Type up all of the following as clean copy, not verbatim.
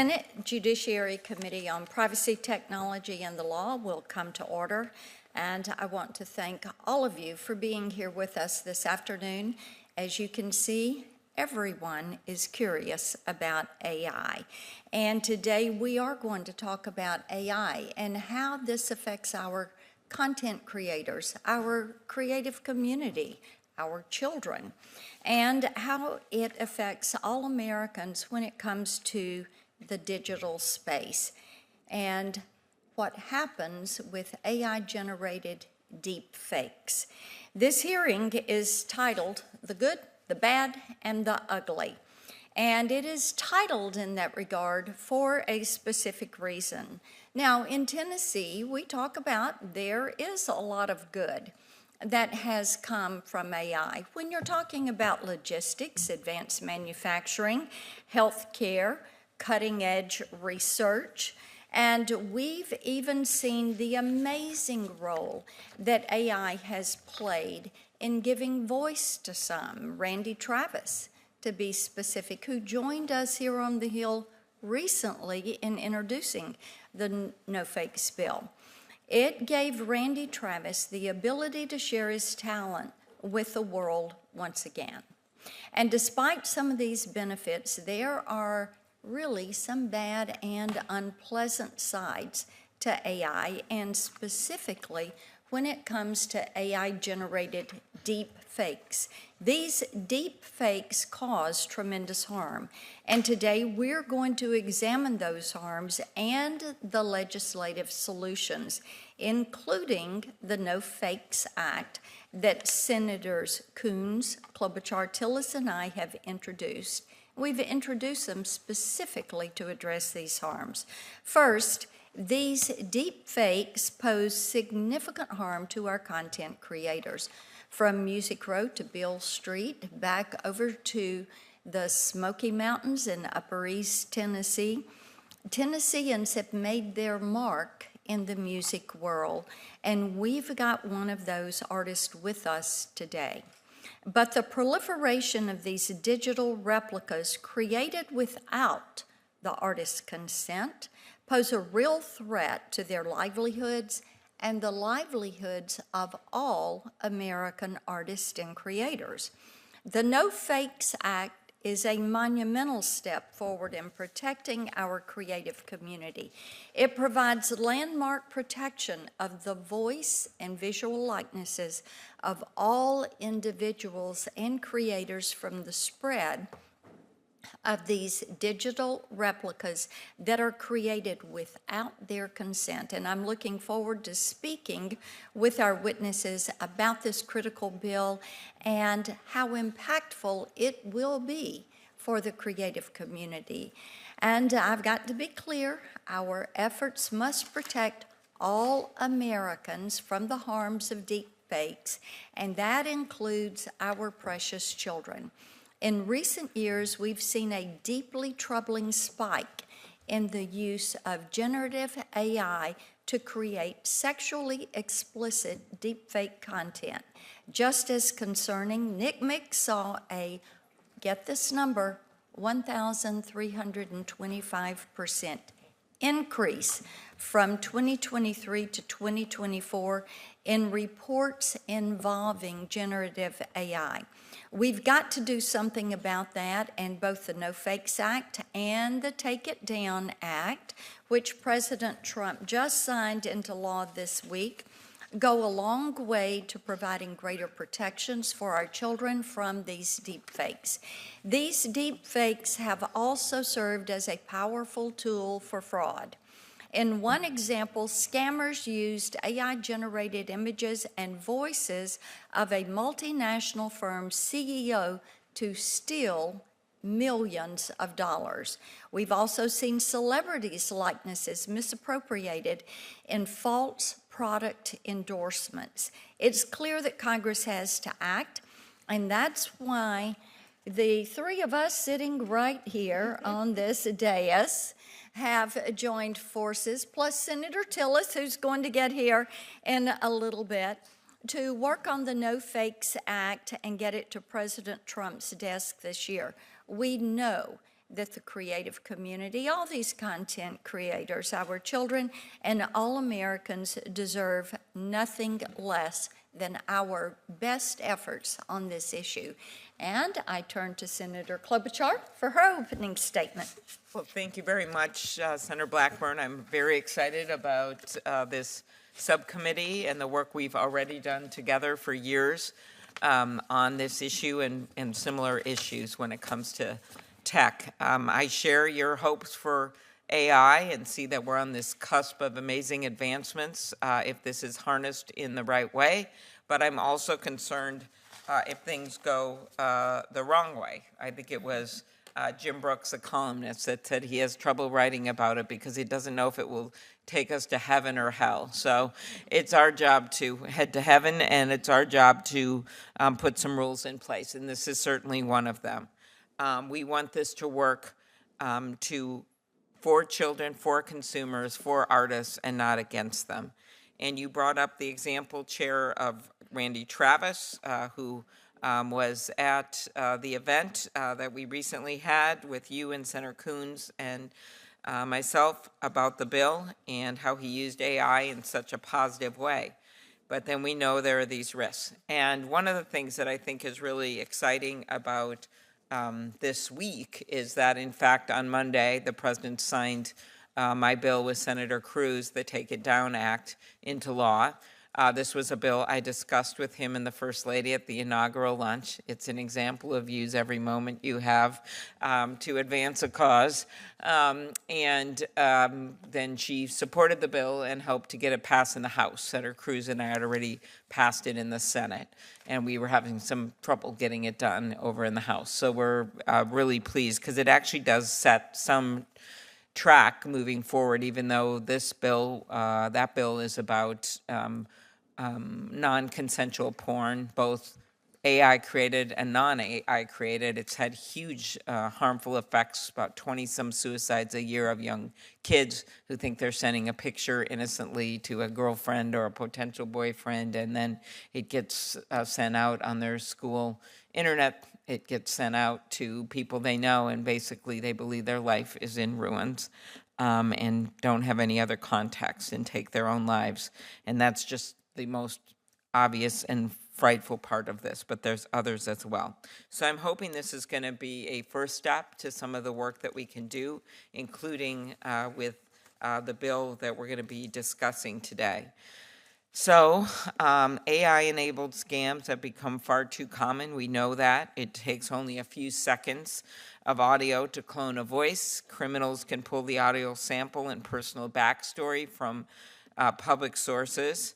Senate Judiciary Committee on Privacy, Technology, and the Law will come to order, and I want to thank all of you for being here with us this afternoon. As you can see, everyone is curious about AI, and today we are going to talk about AI and how this affects our content creators, our creative community, our children, and how it affects all Americans when it comes to the digital space and what happens with AI-generated deepfakes. This hearing is titled The Good, the Bad, and the Ugly. And it is titled in that regard for a specific reason. Now, in Tennessee, we talk about there is a lot of good that has come from AI. When you're talking about logistics, advanced manufacturing, healthcare, cutting-edge research, and we've even seen the amazing role that AI has played in giving voice to some. Randy Travis, to be specific, who joined us here on the Hill recently in introducing the No Fakes bill. It gave Randy Travis the ability to share his talent with the world once again. And despite some of these benefits, there are really some bad and unpleasant sides to AI, and specifically when it comes to AI-generated deep fakes. These deep fakes cause tremendous harm, and today we're going to examine those harms and the legislative solutions, including the No Fakes Act that Senators Coons, Klobuchar-Tillis, and I have introduced. We've introduced them specifically to address these harms. First, these deep fakes pose significant harm to our content creators. From Music Row to Beale Street, back over to the Smoky Mountains in Upper East Tennessee, Tennesseans have made their mark in the music world, and we've got one of those artists with us today. But the proliferation of these digital replicas created without the artist's consent pose a real threat to their livelihoods and the livelihoods of all American artists and creators. The No Fakes Act is a monumental step forward in protecting our creative community. It provides landmark protection of the voice and visual likenesses of all individuals and creators from the spread of these digital replicas that are created without their consent. And I'm looking forward to speaking with our witnesses about this critical bill and how impactful it will be for the creative community. And I've got to be clear, our efforts must protect all Americans from the harms of deepfakes, and that includes our precious children. In recent years, we've seen a deeply troubling spike in the use of generative AI to create sexually explicit deepfake content. Just as concerning, NCMEC saw a, get this number, 1,325% increase from 2023 to 2024 in reports involving generative AI. We've got to do something about that, and both the No Fakes Act and the Take It Down Act, which President Trump just signed into law this week, go a long way to providing greater protections for our children from these deepfakes. These deepfakes have also served as a powerful tool for fraud. In one example, scammers used AI-generated images and voices of a multinational firm's CEO to steal millions of dollars. We've also seen celebrities' likenesses misappropriated in false product endorsements. It's clear that Congress has to act, and that's why the three of us sitting right here on this dais have joined forces, plus Senator Tillis, who's going to get here in a little bit, to work on the No Fakes Act and get it to President Trump's desk this year. We know that the creative community, all these content creators, our children, and all Americans deserve nothing less than our best efforts on this issue. And I turn to Senator Klobuchar for her opening statement. Well, thank you very much, Senator Blackburn. I'm very excited about this subcommittee and the work we've already done together for years on this issue and similar issues when it comes to tech. I share your hopes for AI and see that we're on this cusp of amazing advancements if this is harnessed in the right way, but I'm also concerned if things go the wrong way. I think it was Jim Brooks, a columnist, that said he has trouble writing about it because he doesn't know if it will take us to heaven or hell. So it's our job to head to heaven, and it's our job to put some rules in place, and this is certainly one of them. We want this to work for children, for consumers, for artists, and not against them. And you brought up the example, Chair, of Randy Travis, who was at the event that we recently had with you and Senator Coons and myself about the bill and how he used AI in such a positive way. But then we know there are these risks. And one of the things that I think is really exciting about this week is that, in fact, on Monday, the president signed my bill with Senator Cruz, the Take It Down Act, into law. This was a bill I discussed with him and the First Lady at the inaugural lunch. It's an example of use every moment you have to advance a cause. Then she supported the bill and hoped to get it passed in the House. Senator Cruz and I had already passed it in the Senate, and we were having some trouble getting it done over in the House. So we're really pleased because it actually does set some track moving forward, even though this bill, that bill is about non-consensual porn, both AI created and non-AI created. It's had huge harmful effects, about 20-some suicides a year of young kids who think they're sending a picture innocently to a girlfriend or a potential boyfriend, and then it gets sent out on their school internet. It gets sent out to people they know, and basically they believe their life is in ruins and don't have any other context and take their own lives. And that's just the most obvious and frightful part of this, but there's others as well. So I'm hoping this is going to be a first step to some of the work that we can do, including with the bill that we're going to be discussing today. So AI-enabled scams have become far too common. We know that. It takes only a few seconds of audio to clone a voice. Criminals can pull the audio sample and personal backstory from public sources.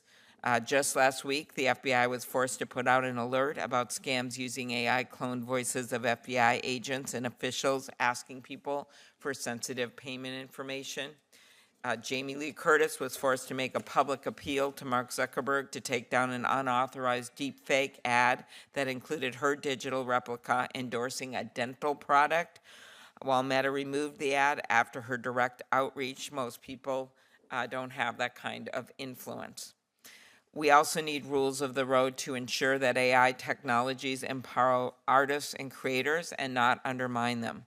Just last week, the FBI was forced to put out an alert about scams using AI-cloned voices of FBI agents and officials asking people for sensitive payment information. Jamie Lee Curtis was forced to make a public appeal to Mark Zuckerberg to take down an unauthorized deepfake ad that included her digital replica endorsing a dental product. While Meta removed the ad after her direct outreach, most people don't have that kind of influence. We also need rules of the road to ensure that AI technologies empower artists and creators and not undermine them.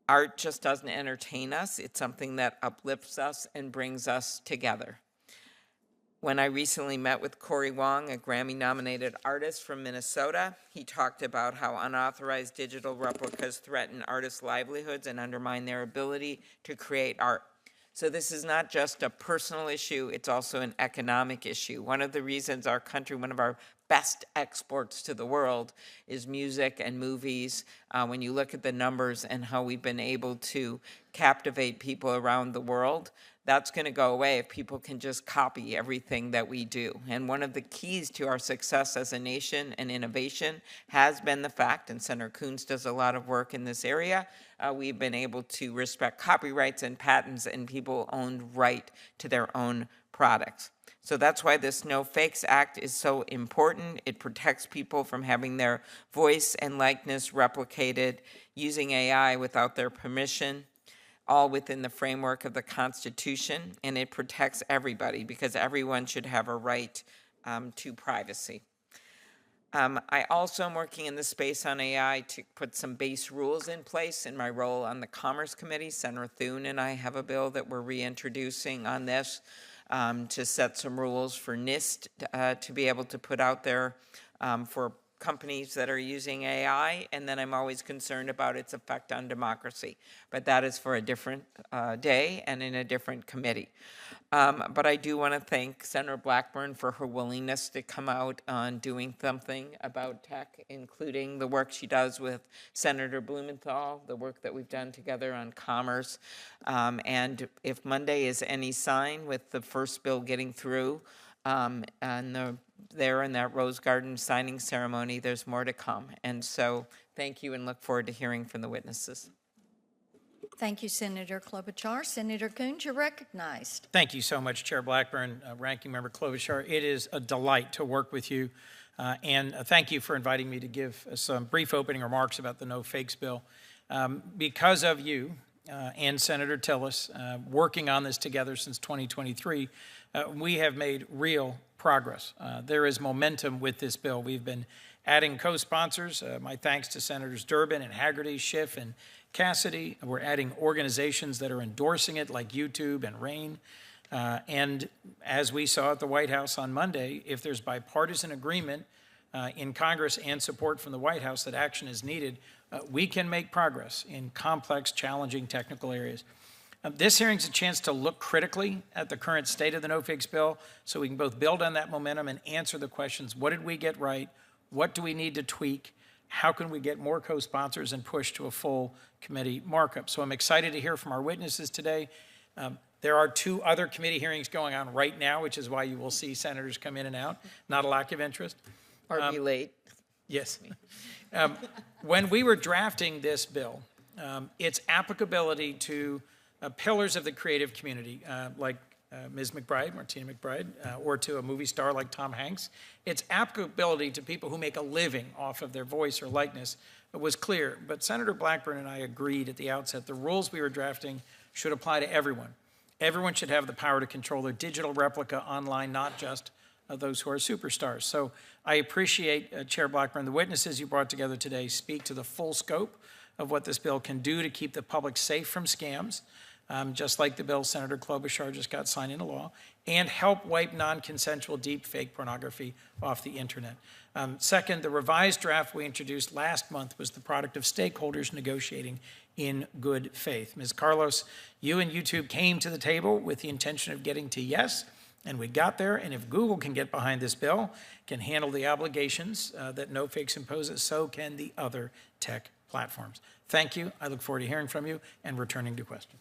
Art just doesn't entertain us. It's something that uplifts us and brings us together. When I recently met with Corey Wong, a Grammy-nominated artist from Minnesota, he talked about how unauthorized digital replicas threaten artists' livelihoods and undermine their ability to create art. So this is not just a personal issue, it's also an economic issue. One of the reasons our country, one of our best exports to the world is music and movies. When you look at the numbers and how we've been able to captivate people around the world, that's going to go away if people can just copy everything that we do. And one of the keys to our success as a nation and innovation has been the fact, and Senator Coons does a lot of work in this area, we've been able to respect copyrights and patents and people own right to their own products. So that's why this No Fakes Act is so important. It protects people from having their voice and likeness replicated using AI without their permission, all within the framework of the Constitution, and it protects everybody because everyone should have a right to privacy. I also am working in the space on AI to put some base rules in place in my role on the Commerce Committee. Senator Thune and I have a bill that we're reintroducing on this to set some rules for NIST to be able to put out there for companies that are using AI, and then I'm always concerned about its effect on democracy. But that is for a different day and in a different committee. But I do want to thank Senator Blackburn for her willingness to come out on doing something about tech, including the work she does with Senator Blumenthal, the work that we've done together on commerce. And if Monday is any sign with the first bill getting through, and there in that Rose Garden signing ceremony, there's more to come. And so thank you and look forward to hearing from the witnesses. Thank you, Senator Klobuchar. Senator Coons, you're recognized. Thank you so much, Chair Blackburn, Ranking Member Klobuchar. It is a delight to work with you. And thank you for inviting me to give some brief opening remarks about the No Fakes bill. Because of you and Senator Tillis working on this together since 2023, we have made real progress. There is momentum with this bill. We've been adding co-sponsors. My thanks to Senators Durbin and Hagerty, Schiff, and Cassidy. We're adding organizations that are endorsing it, like YouTube and RAIN. And as we saw at the White House on Monday, if there's bipartisan agreement in Congress and support from the White House that action is needed, we can make progress in complex, challenging technical areas. This hearing is a chance to look critically at the current state of the No Fakes bill so we can both build on that momentum and answer the questions: what did we get right? What do we need to tweak? How can we get more co-sponsors and push to a full committee markup? So I'm excited to hear from our witnesses today. There are 2 other committee hearings going on right now, which is why you will see senators come in and out. Not a lack of interest. Or be late. Yes. When we were drafting this bill, its applicability to pillars of the creative community, like Ms. McBride, Martina McBride, or to a movie star like Tom Hanks, its applicability to people who make a living off of their voice or likeness was clear. But Senator Blackburn and I agreed at the outset the rules we were drafting should apply to everyone. Everyone should have the power to control their digital replica online, not just those who are superstars. So I appreciate, Chair Blackburn, the witnesses you brought together today speak to the full scope of what this bill can do to keep the public safe from scams, just like the bill Senator Klobuchar just got signed into law, and help wipe non-consensual deepfake pornography off the internet. Second, the revised draft we introduced last month was the product of stakeholders negotiating in good faith. Ms. Carlos, you and YouTube came to the table with the intention of getting to yes, and we got there. And if Google can get behind this bill, can handle the obligations that No Fakes imposes, so can the other tech platforms. Thank you. I look forward to hearing from you and returning to questions.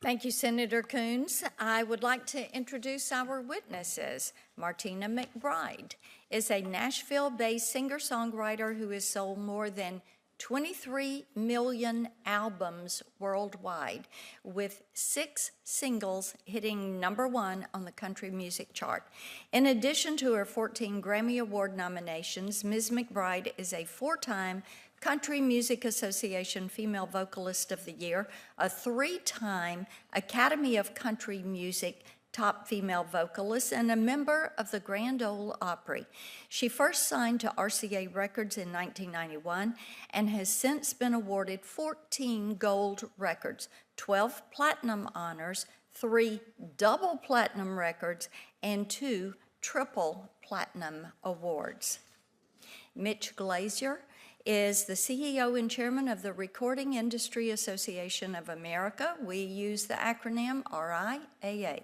Thank you, Senator Coons. I would like to introduce our witnesses. Martina McBride is a Nashville-based singer-songwriter who has sold more than 23 million albums worldwide, with 6 singles hitting #1 on the country music chart. In addition to her 14 Grammy Award nominations, Ms. McBride is a 4-time Country Music Association Female Vocalist of the Year, a 3-time Academy of Country Music Top Female Vocalist, and a member of the Grand Ole Opry. She first signed to RCA Records in 1991 and has since been awarded 14 gold records, 12 platinum honors, 3 double platinum records, and 2 triple platinum awards. Mitch Glazier is the CEO and chairman of the Recording Industry Association of America. We use the acronym RIAA.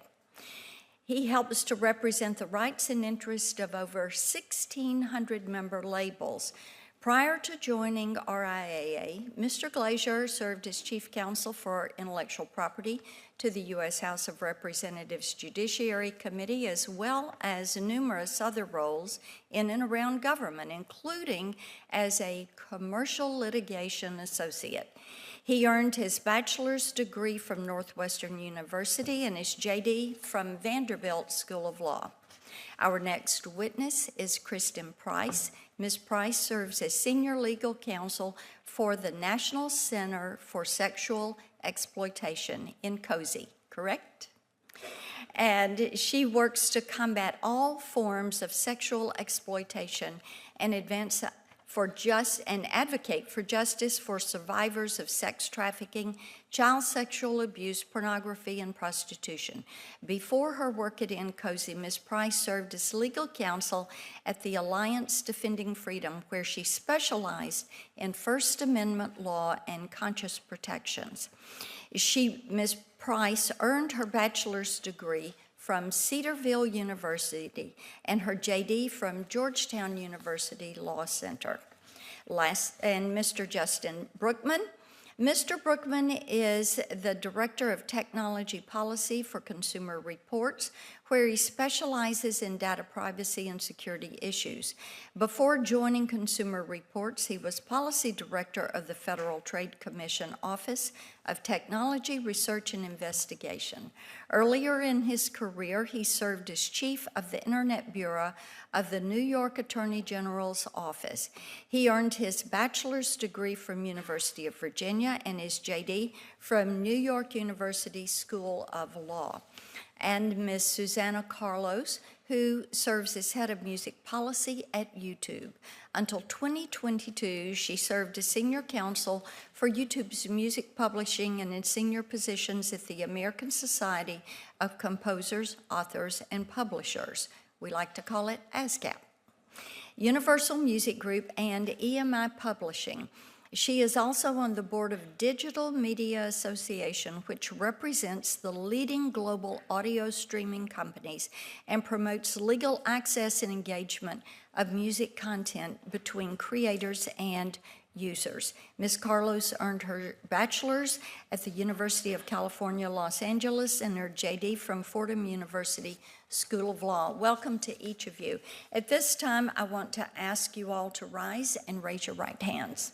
He helps to represent the rights and interests of over 1,600 member labels. Prior to joining RIAA, Mr. Glazier served as chief counsel for intellectual property to the U.S. House of Representatives Judiciary Committee, as well as numerous other roles in and around government, including as a commercial litigation associate. He earned his bachelor's degree from Northwestern University and his JD from Vanderbilt School of Law. Our next witness is Kristen Price. Ms. Price serves as senior legal counsel for the National Center for Sexual Exploitation, NCOSE, correct? And she works to combat all forms of sexual exploitation and advocate for justice for survivors of sex trafficking, child sexual abuse, pornography, and prostitution. Before her work at NCOSE, Ms. Price served as legal counsel at the Alliance Defending Freedom, where she specialized in First Amendment law and conscious protections. Ms. Price earned her bachelor's degree from Cedarville University and her JD from Georgetown University Law Center. And Mr. Justin Brookman. Mr. Brookman is the Director of Technology Policy for Consumer Reports, where he specializes in data privacy and security issues. Before joining Consumer Reports, he was Policy Director of the Federal Trade Commission Office of Technology Research and Investigation. Earlier in his career, he served as Chief of the Internet Bureau of the New York Attorney General's Office. He earned his bachelor's degree from University of Virginia and his JD from New York University School of Law. And Ms. Susanna Carlos, who serves as head of music policy at YouTube. Until 2022, she served as senior counsel for YouTube's music publishing and in senior positions at the American Society of Composers, Authors, and Publishers. We like to call it ASCAP. Universal Music Group and EMI Publishing. She is also on the board of Digital Media Association, which represents the leading global audio streaming companies and promotes legal access and engagement of music content between creators and users. Ms. Carlos earned her bachelor's at the University of California, Los Angeles, and her JD from Fordham University School of Law. Welcome to each of you. At this time, I want to ask you all to rise and raise your right hands.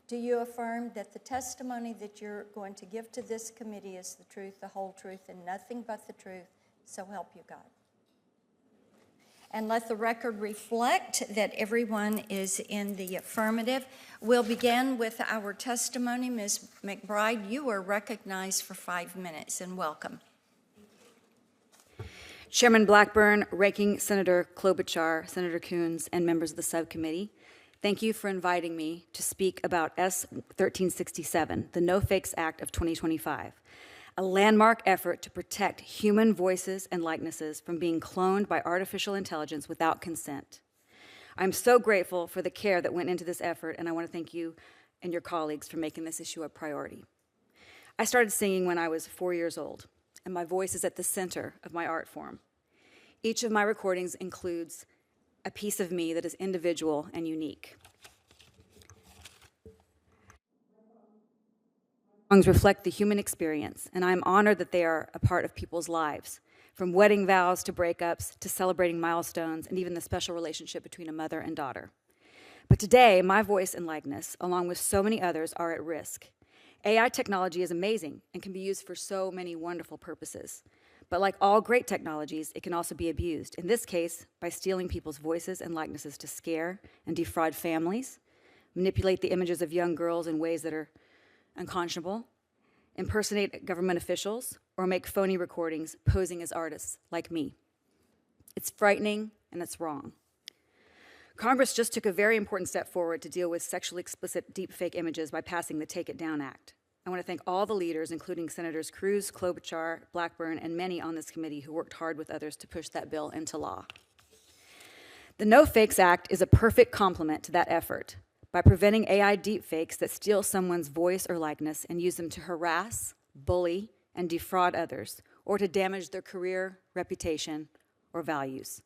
Do you affirm that the testimony that you're going to give to this committee is the truth, the whole truth, and nothing but the truth, so help you God? And let the record reflect that everyone is in the affirmative. We'll begin with our testimony. Ms. McBride, you are recognized for 5 minutes, and welcome. Chairman Blackburn, Ranking Senator Klobuchar, Senator Coons, and members of the subcommittee, thank you for inviting me to speak about S. 1367, the No Fakes Act of 2025, a landmark effort to protect human voices and likenesses from being cloned by artificial intelligence without consent. I'm so grateful for the care that went into this effort, and I want to thank you and your colleagues for making this issue a priority. I started singing when I was 4 years old, and my voice is at the center of my art form. Each of my recordings includes a piece of me that is individual and unique. Songs reflect the human experience, and I'm honored that they are a part of people's lives, from wedding vows to breakups to celebrating milestones and even the special relationship between a mother and daughter. But today, my voice and likeness, along with so many others, are at risk. AI technology is amazing and can be used for so many wonderful purposes. But like all great technologies, it can also be abused, in this case, by stealing people's voices and likenesses to scare and defraud families, manipulate the images of young girls in ways that are unconscionable, impersonate government officials, or make phony recordings posing as artists like me. It's frightening and it's wrong. Congress just took a very important step forward to deal with sexually explicit deepfake images by passing the Take It Down Act. I want to thank all the leaders, including Senators Cruz, Klobuchar, Blackburn, and many on this committee who worked hard with others to push that bill into law. The No Fakes Act is a perfect complement to that effort by preventing AI deepfakes that steal someone's voice or likeness and use them to harass, bully, and defraud others, or to damage their career, reputation, or values.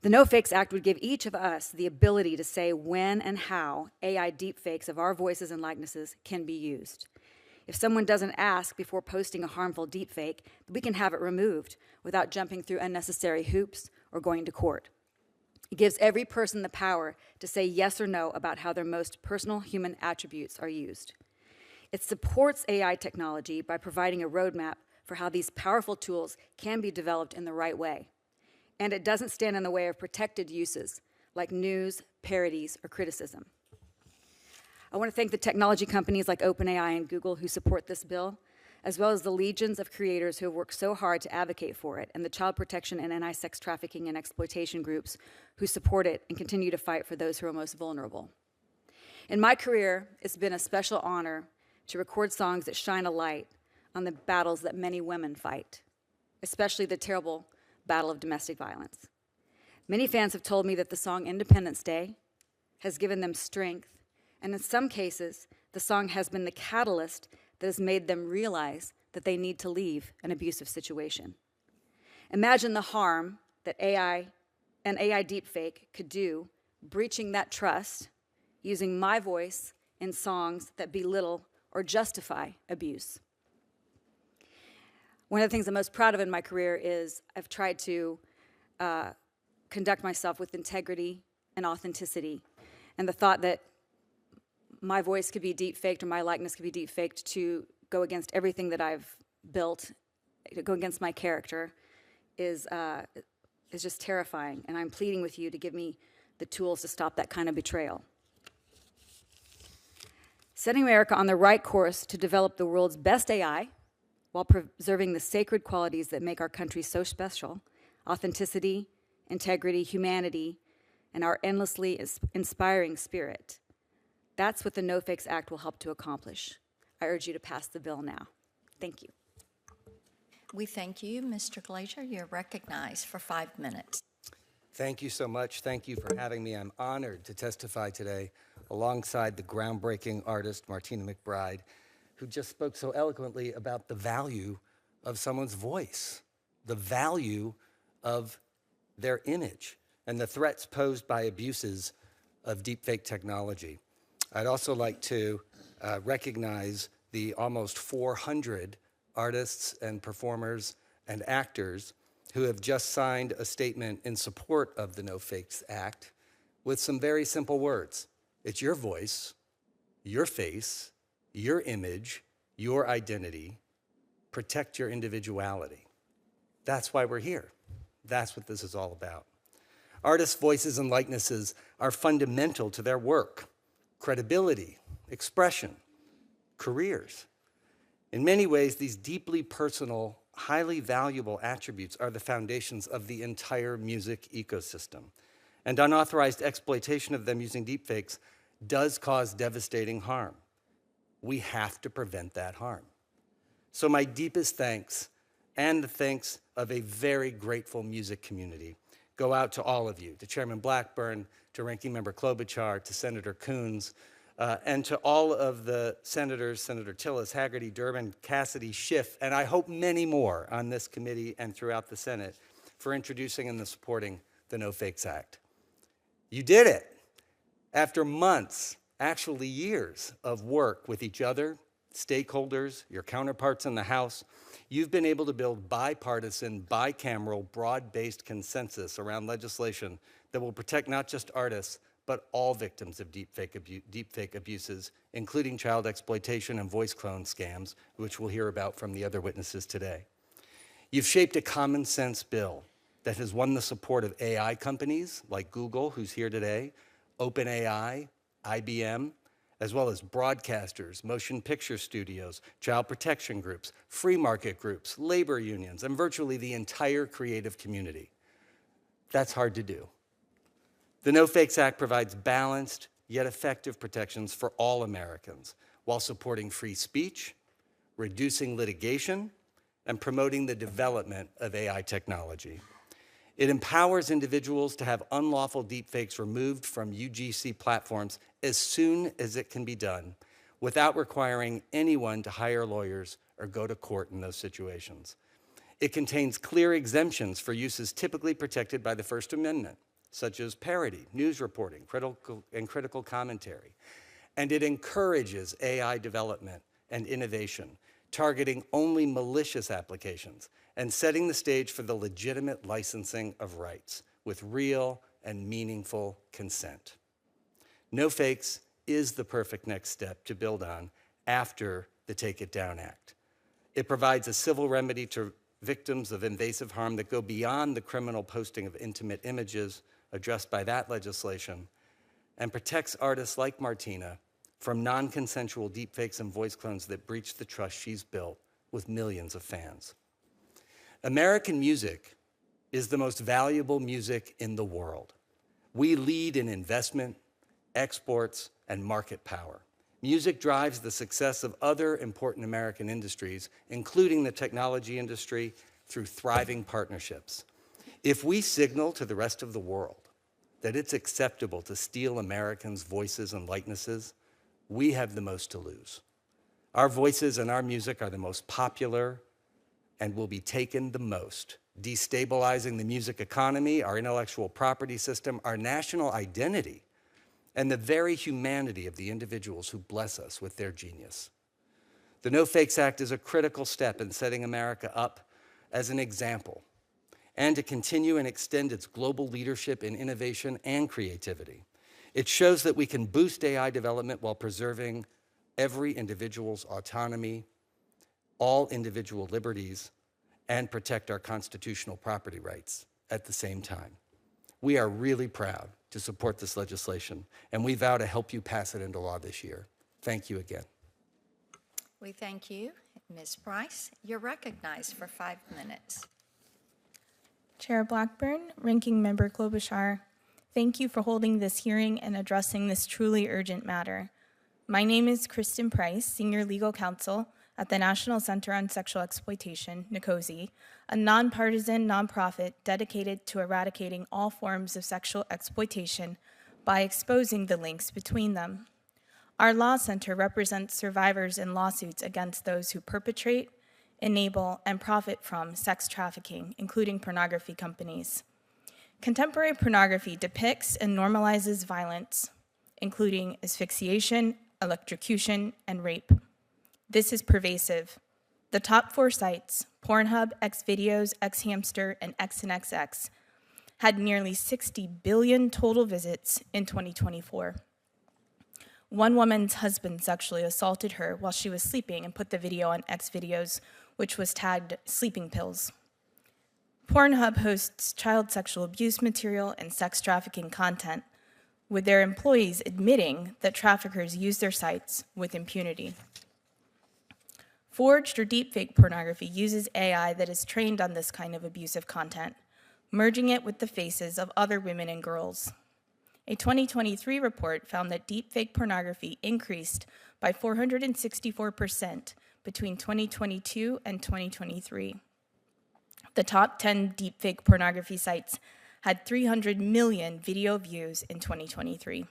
The No Fakes Act would give each of us the ability to say when and how AI deepfakes of our voices and likenesses can be used. If someone doesn't ask before posting a harmful deepfake, we can have it removed without jumping through unnecessary hoops or going to court. It gives every person the power to say yes or no about how their most personal human attributes are used. It supports AI technology by providing a roadmap for how these powerful tools can be developed in the right way. And it doesn't stand in the way of protected uses like news, parodies, or criticism. I want to thank the technology companies like OpenAI and Google who support this bill, as well as the legions of creators who have worked so hard to advocate for it, and the child protection and anti-sex trafficking and exploitation groups who support it and continue to fight for those who are most vulnerable. In my career, it's been a special honor to record songs that shine a light on the battles that many women fight, especially the terrible battle of domestic violence. Many fans have told me that the song Independence Day has given them strength, and in some cases, the song has been the catalyst that has made them realize that they need to leave an abusive situation. Imagine the harm that AI deepfake could do, breaching that trust, using my voice in songs that belittle or justify abuse. One of the things I'm most proud of in my career is I've tried to conduct myself with integrity and authenticity, and the thought that my voice could be deepfaked or my likeness could be deepfaked to go against everything that I've built, to go against my character, is just terrifying. And I'm pleading with you to give me the tools to stop that kind of betrayal. Setting America on the right course to develop the world's best AI while preserving the sacred qualities that make our country so special: authenticity, integrity, humanity, and our endlessly inspiring spirit. That's what the No Fakes Act will help to accomplish. I urge you to pass the bill now. Thank you. We thank you, Mr. Glazer. You're recognized for 5 minutes. Thank you so much. Thank you for having me. I'm honored to testify today alongside the groundbreaking artist, Martina McBride, who just spoke so eloquently about the value of someone's voice, the value of their image, and the threats posed by abuses of deepfake technology. I'd also like to recognize the almost 400 artists and performers and actors who have just signed a statement in support of the No Fakes Act with some very simple words. It's your voice, your face, your image, your identity. Protect your individuality. That's why we're here. That's what this is all about. Artists' voices and likenesses are fundamental to their work, credibility, expression, careers. In many ways, these deeply personal, highly valuable attributes are the foundations of the entire music ecosystem. And unauthorized exploitation of them using deepfakes does cause devastating harm. We have to prevent that harm. So my deepest thanks, and the thanks of a very grateful music community, go out to all of you, to Chairman Blackburn, to Ranking Member Klobuchar, to Senator Coons, and to all of the senators, Senator Tillis, Haggerty, Durbin, Cassidy, Schiff, and I hope many more on this committee and throughout the Senate for introducing and supporting the No Fakes Act. You did it. After months, actually years of work with each other, stakeholders, your counterparts in the House, you've been able to build bipartisan, bicameral, broad-based consensus around legislation that will protect not just artists, but all victims of deepfake abuses, including child exploitation and voice clone scams, which we'll hear about from the other witnesses today. You've shaped a common sense bill that has won the support of AI companies like Google, who's here today, OpenAI, IBM, as well as broadcasters, motion picture studios, child protection groups, free market groups, labor unions, and virtually the entire creative community. That's hard to do. The No Fakes Act provides balanced yet effective protections for all Americans while supporting free speech, reducing litigation, and promoting the development of AI technology. It empowers individuals to have unlawful deepfakes removed from UGC platforms as soon as it can be done, without requiring anyone to hire lawyers or go to court in those situations. It contains clear exemptions for uses typically protected by the First Amendment, such as parody, news reporting, critical commentary. And it encourages AI development and innovation, targeting only malicious applications and setting the stage for the legitimate licensing of rights with real and meaningful consent. No Fakes is the perfect next step to build on after the Take It Down Act. It provides a civil remedy to victims of invasive harm that go beyond the criminal posting of intimate images addressed by that legislation, and protects artists like Martina from non-consensual deepfakes and voice clones that breach the trust she's built with millions of fans. American music is the most valuable music in the world. We lead in investment, exports, and market power. Music drives the success of other important American industries, including the technology industry, through thriving partnerships. If we signal to the rest of the world that it's acceptable to steal Americans' voices and likenesses, we have the most to lose. Our voices and our music are the most popular and will be taken the most, destabilizing the music economy, our intellectual property system, our national identity, and the very humanity of the individuals who bless us with their genius. The No Fakes Act is a critical step in setting America up as an example and to continue and extend its global leadership in innovation and creativity. It shows that we can boost AI development while preserving every individual's autonomy, all individual liberties, and protect our constitutional property rights at the same time. We are really proud to support this legislation, and we vow to help you pass it into law this year. Thank you again. We thank you. Ms. Price, you're recognized for 5 minutes. Chair Blackburn, Ranking Member Klobuchar, thank you for holding this hearing and addressing this truly urgent matter. My name is Kristen Price, Senior Legal Counsel at the National Center on Sexual Exploitation, NCOSE, a nonpartisan nonprofit dedicated to eradicating all forms of sexual exploitation by exposing the links between them. Our law center represents survivors in lawsuits against those who perpetrate, enable, and profit from sex trafficking, including pornography companies. Contemporary pornography depicts and normalizes violence, including asphyxiation, electrocution, and rape. This is pervasive. The top 4 sites, Pornhub, Xvideos, Xhamster, and XNXX, had nearly 60 billion total visits in 2024. One woman's husband sexually assaulted her while she was sleeping and put the video on Xvideos, which was tagged sleeping pills. Pornhub hosts child sexual abuse material and sex trafficking content, with their employees admitting that traffickers use their sites with impunity. Forged or deepfake pornography uses AI that is trained on this kind of abusive content, merging it with the faces of other women and girls. A 2023 report found that deepfake pornography increased by 464% between 2022 and 2023. The top 10 deepfake pornography sites had 300 million video views in 2023.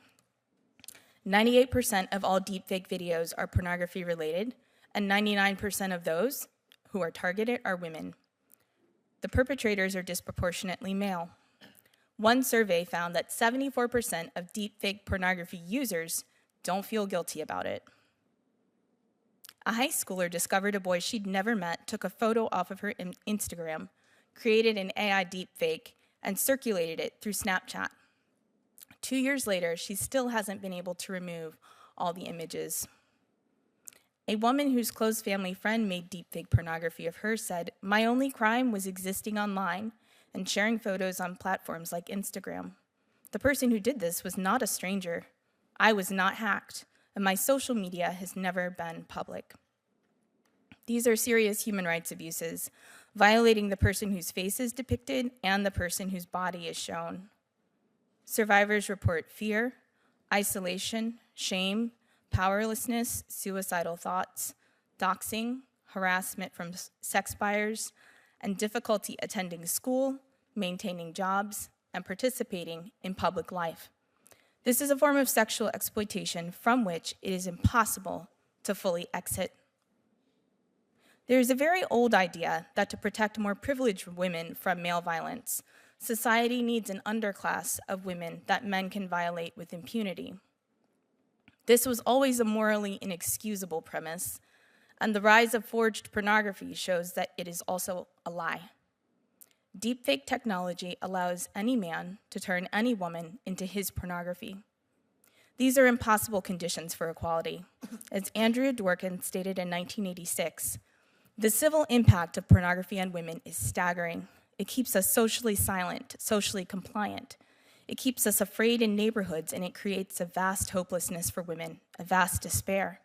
98% of all deepfake videos are pornography related, and 99% of those who are targeted are women. The perpetrators are disproportionately male. One survey found that 74% of deepfake pornography users don't feel guilty about it. A high schooler discovered a boy she'd never met, took a photo off of her Instagram, created an AI deepfake, and circulated it through Snapchat. 2 years later, she still hasn't been able to remove all the images. A woman whose close family friend made deepfake pornography of her said, "My only crime was existing online and sharing photos on platforms like Instagram. The person who did this was not a stranger. I was not hacked, and my social media has never been public." These are serious human rights abuses, violating the person whose face is depicted and the person whose body is shown. Survivors report fear, isolation, shame, powerlessness, suicidal thoughts, doxing, harassment from sex buyers, and difficulty attending school, maintaining jobs, and participating in public life. This is a form of sexual exploitation from which it is impossible to fully exit. There is a very old idea that to protect more privileged women from male violence, society needs an underclass of women that men can violate with impunity. This was always a morally inexcusable premise, and the rise of forged pornography shows that it is also a lie. Deepfake technology allows any man to turn any woman into his pornography. These are impossible conditions for equality. As Andrea Dworkin stated in 1986, the civil impact of pornography on women is staggering. It keeps us socially silent, socially compliant. It keeps us afraid in neighborhoods, and it creates a vast hopelessness for women, a vast despair.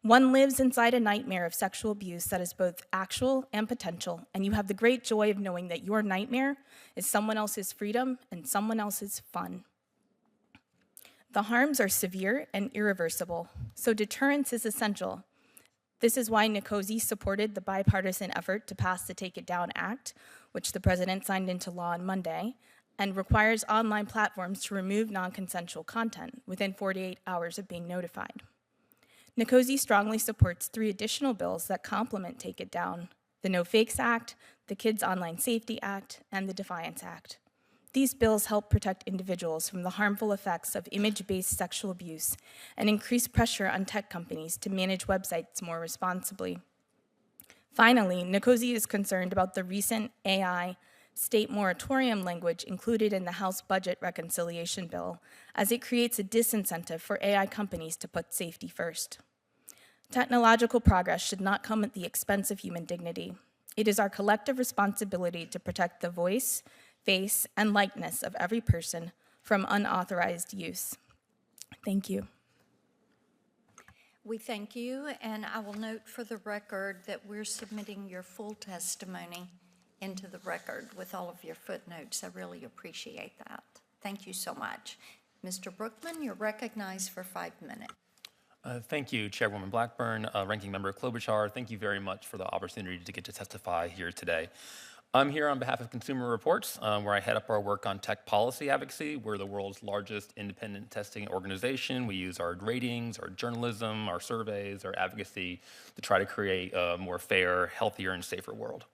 One lives inside a nightmare of sexual abuse that is both actual and potential, and you have the great joy of knowing that your nightmare is someone else's freedom and someone else's fun. The harms are severe and irreversible, so deterrence is essential. This is why NCOSE supported the bipartisan effort to pass the Take It Down Act, which the president signed into law on Monday, and requires online platforms to remove non-consensual content within 48 hours of being notified. NCOSE strongly supports 3 additional bills that complement Take It Down: the No Fakes Act, the Kids Online Safety Act, and the Defiance Act. These bills help protect individuals from the harmful effects of image-based sexual abuse and increase pressure on tech companies to manage websites more responsibly. Finally, NCOSE is concerned about the recent AI state moratorium language included in the House Budget Reconciliation Bill, as it creates a disincentive for AI companies to put safety first. Technological progress should not come at the expense of human dignity. It is our collective responsibility to protect the voice, face, and likeness of every person from unauthorized use. Thank you. We thank you, and I will note for the record that we're submitting your full testimony into the record with all of your footnotes. I really appreciate that. Thank you so much. Mr. Brookman, you're recognized for 5 minutes. Thank you, Chairwoman Blackburn, Ranking Member Klobuchar. Thank you very much for the opportunity to get to testify here today. I'm here on behalf of Consumer Reports, where I head up our work on tech policy advocacy. We're the world's largest independent testing organization. We use our ratings, our journalism, our surveys, our advocacy to try to create a more fair, healthier, and safer world.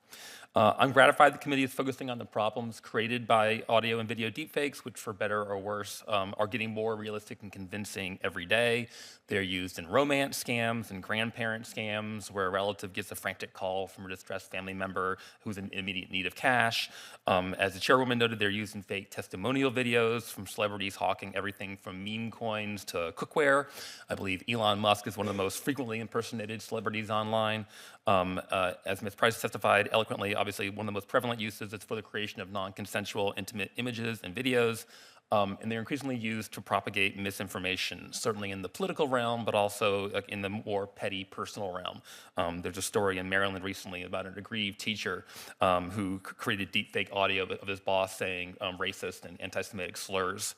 I'm gratified the committee is focusing on the problems created by audio and video deepfakes, which for better or worse are getting more realistic and convincing every day. They're used in romance scams and grandparent scams, where a relative gets a frantic call from a distressed family member who's in immediate need of cash. As the chairwoman noted, they're used in fake testimonial videos from celebrities hawking everything from meme coins to cookware. I believe Elon Musk is one of the most frequently impersonated celebrities online. As Ms. Price testified eloquently, obviously one of the most prevalent uses is for the creation of non-consensual intimate images and videos, and they're increasingly used to propagate misinformation, certainly in the political realm, but also in the more petty personal realm. There's a story in Maryland recently about an aggrieved teacher who created deepfake audio of his boss saying racist and anti-Semitic slurs.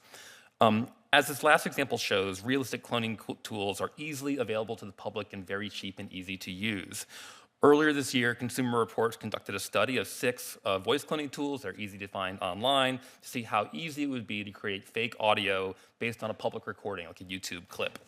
As this last example shows, realistic cloning tools are easily available to the public and very cheap and easy to use. Earlier this year, Consumer Reports conducted a study of 6 voice cloning tools that are easy to find online to see how easy it would be to create fake audio based on a public recording, like a YouTube clip.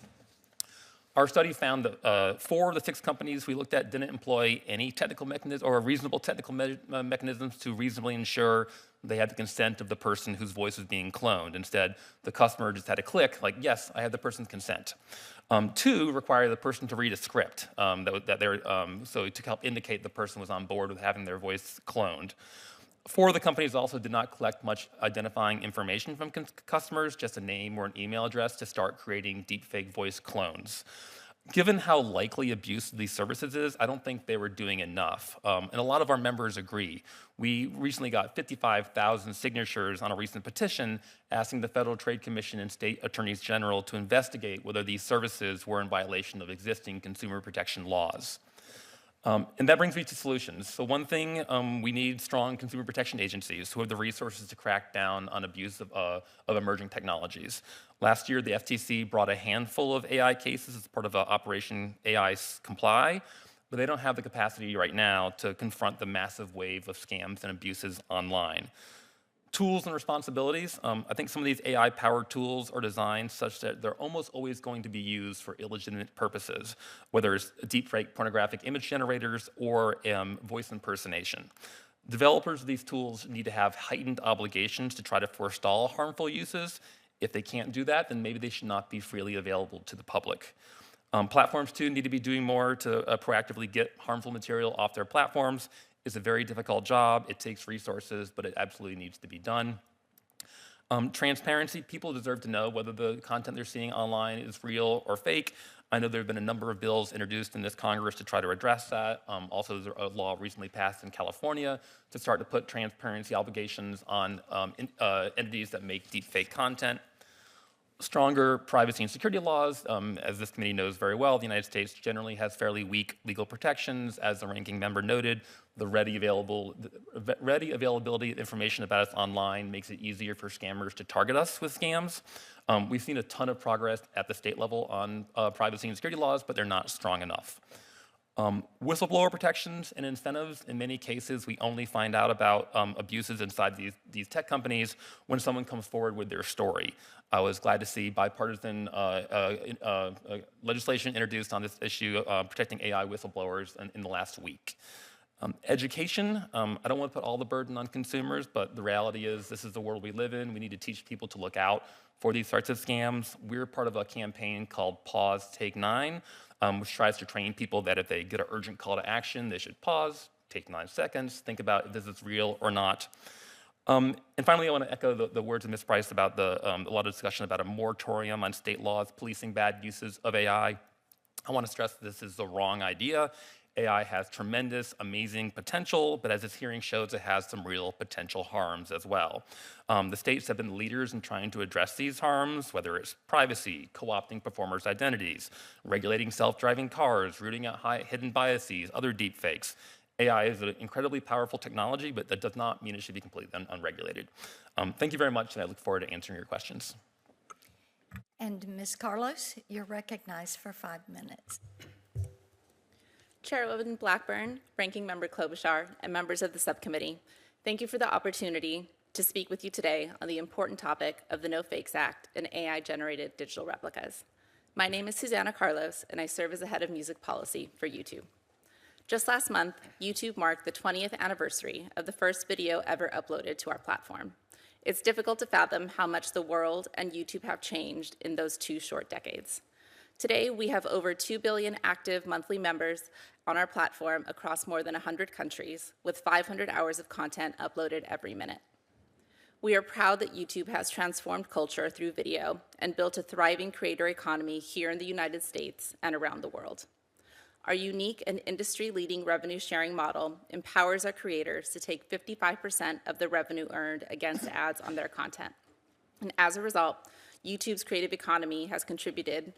Our study found that 4 of the 6 companies we looked at didn't employ any technical mechanisms or reasonable technical mechanisms to reasonably ensure they had the consent of the person whose voice was being cloned. Instead, the customer just had to click, like, yes, I have the person's consent. 2 require the person to read a script so to help indicate the person was on board with having their voice cloned. 4 of the companies also did not collect much identifying information from customers, just a name or an email address to start creating deepfake voice clones. Given how likely abuse of these services is, I don't think they were doing enough. And a lot of our members agree. We recently got 55,000 signatures on a recent petition asking the Federal Trade Commission and state attorneys general to investigate whether these services were in violation of existing consumer protection laws. And that brings me to solutions. So one thing, we need strong consumer protection agencies who have the resources to crack down on abuse of emerging technologies. Last year, the FTC brought a handful of AI cases as part of Operation AI Comply, but they don't have the capacity right now to confront the massive wave of scams and abuses online. Tools and responsibilities. I think some of these AI-powered tools are designed such that they're almost always going to be used for illegitimate purposes, whether it's deepfake pornographic image generators or voice impersonation. Developers of these tools need to have heightened obligations to try to forestall harmful uses. If they can't do that, then maybe they should not be freely available to the public. Platforms, too, need to be doing more to proactively get harmful material off their platforms. It's a very difficult job. It takes resources, but it absolutely needs to be done. Transparency. People deserve to know whether the content they're seeing online is real or fake. I know there have been a number of bills introduced in this Congress to try to address that. Also, there's a law recently passed in California to start to put transparency obligations on entities that make deepfake content. Stronger privacy and security laws. As this committee knows very well, the United States generally has fairly weak legal protections. As the ranking member noted, the ready availability of information about us online makes it easier for scammers to target us with scams. We've seen a ton of progress at the state level on privacy and security laws, but they're not strong enough. Whistleblower protections and incentives, in many cases, we only find out about abuses inside these tech companies when someone comes forward with their story. I was glad to see bipartisan legislation introduced on this issue, protecting AI whistleblowers in the last week. Education, I don't want to put all the burden on consumers, but the reality is this is the world we live in. We need to teach people to look out for these sorts of scams. We're part of a campaign called Pause, Take 9, which tries to train people that if they get an urgent call to action, they should pause, take 9 seconds, think about if this is real or not. And finally, I want to echo the words of Ms. Price about a lot of discussion about a moratorium on state laws policing bad uses of AI. I want to stress this is the wrong idea. AI has tremendous, amazing potential, but as this hearing shows, it has some real potential harms as well. The states have been leaders in trying to address these harms, whether it's privacy, co-opting performers' identities, regulating self-driving cars, rooting out hidden biases, other deepfakes. AI is an incredibly powerful technology, but that does not mean it should be completely unregulated. Thank you very much, and I look forward to answering your questions. And Ms. Carlos, you're recognized for 5 minutes. Chairwoman Blackburn, Ranking Member Klobuchar, and members of the subcommittee, thank you for the opportunity to speak with you today on the important topic of the No Fakes Act and AI-generated digital replicas. My name is Susanna Carlos, and I serve as the head of music policy for YouTube. Just last month, YouTube marked the 20th anniversary of the first video ever uploaded to our platform. It's difficult to fathom how much the world and YouTube have changed in those 2 short decades. Today, we have over 2 billion active monthly members on our platform across more than 100 countries, with 500 hours of content uploaded every minute. We are proud that YouTube has transformed culture through video and built a thriving creator economy here in the United States and around the world. Our unique and industry-leading revenue-sharing model empowers our creators to take 55% of the revenue earned against ads on their content. And as a result, YouTube's creative economy has contributed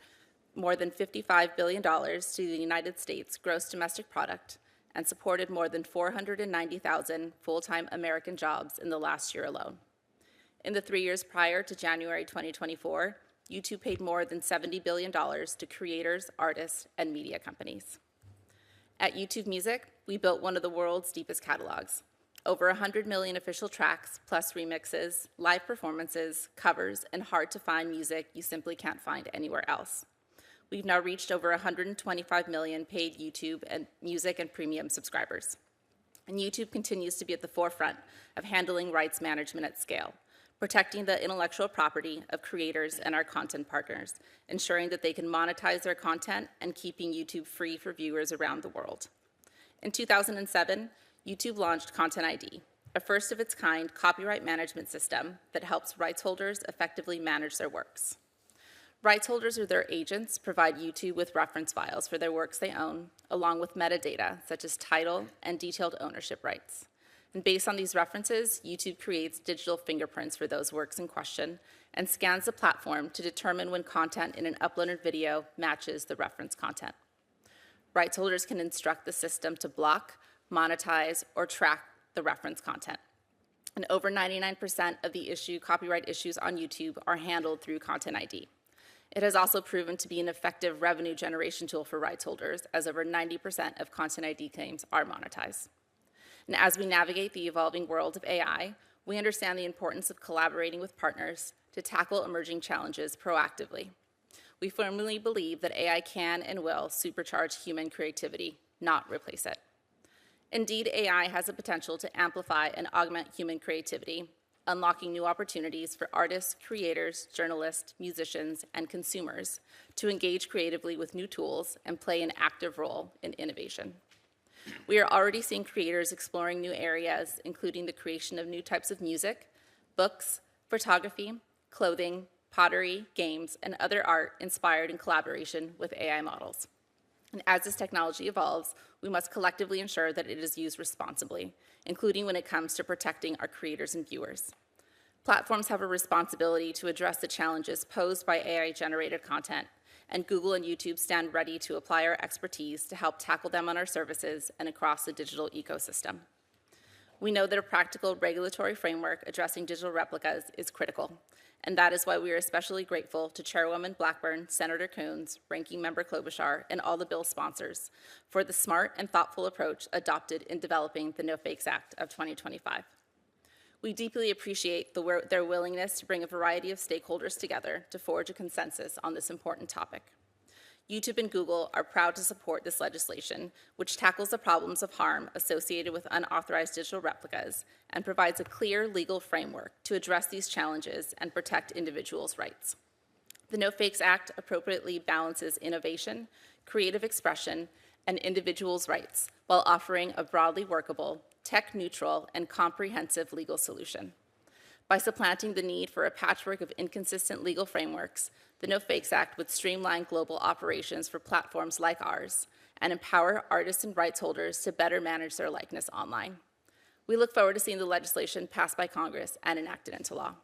more than $55 billion to the United States gross domestic product and supported more than 490,000 full-time American jobs in the last year alone. In the 3 years prior to January 2024, YouTube paid more than $70 billion to creators, artists, and media companies. At YouTube Music, we built one of the world's deepest catalogs. Over 100 million official tracks, plus remixes, live performances, covers, and hard-to-find music you simply can't find anywhere else. We've now reached over 125 million paid YouTube and music and premium subscribers. And YouTube continues to be at the forefront of handling rights management at scale, protecting the intellectual property of creators and our content partners, ensuring that they can monetize their content and keeping YouTube free for viewers around the world. In 2007, YouTube launched Content ID, a first-of-its-kind copyright management system that helps rights holders effectively manage their works. Rights holders or their agents provide YouTube with reference files for their works they own, along with metadata such as title and detailed ownership rights. And based on these references, YouTube creates digital fingerprints for those works in question and scans the platform to determine when content in an uploaded video matches the reference content. Rights holders can instruct the system to block, monetize, or track the reference content. And over 99% of the copyright issues on YouTube are handled through Content ID. It has also proven to be an effective revenue generation tool for rights holders, as over 90% of Content ID claims are monetized. And as we navigate the evolving world of AI, we understand the importance of collaborating with partners to tackle emerging challenges proactively. We firmly believe that AI can and will supercharge human creativity, not replace it. Indeed, AI has the potential to amplify and augment human creativity, unlocking new opportunities for artists, creators, journalists, musicians, and consumers to engage creatively with new tools and play an active role in innovation. We are already seeing creators exploring new areas, including the creation of new types of music, books, photography, clothing, pottery, games, and other art inspired in collaboration with AI models. And as this technology evolves, we must collectively ensure that it is used responsibly, including when it comes to protecting our creators and viewers. Platforms have a responsibility to address the challenges posed by AI-generated content, and Google and YouTube stand ready to apply our expertise to help tackle them on our services and across the digital ecosystem. We know that a practical regulatory framework addressing digital replicas is critical, and that is why we are especially grateful to Chairwoman Blackburn, Senator Coons, Ranking Member Klobuchar, and all the bill sponsors for the smart and thoughtful approach adopted in developing the No Fakes Act of 2025. We deeply appreciate their willingness to bring a variety of stakeholders together to forge a consensus on this important topic. YouTube and Google are proud to support this legislation, which tackles the problems of harm associated with unauthorized digital replicas and provides a clear legal framework to address these challenges and protect individuals' rights. The No Fakes Act appropriately balances innovation, creative expression, and individuals' rights while offering a broadly workable, tech-neutral, and comprehensive legal solution. By supplanting the need for a patchwork of inconsistent legal frameworks, the No Fakes Act would streamline global operations for platforms like ours and empower artists and rights holders to better manage their likeness online. We look forward to seeing the legislation passed by Congress and enacted into law.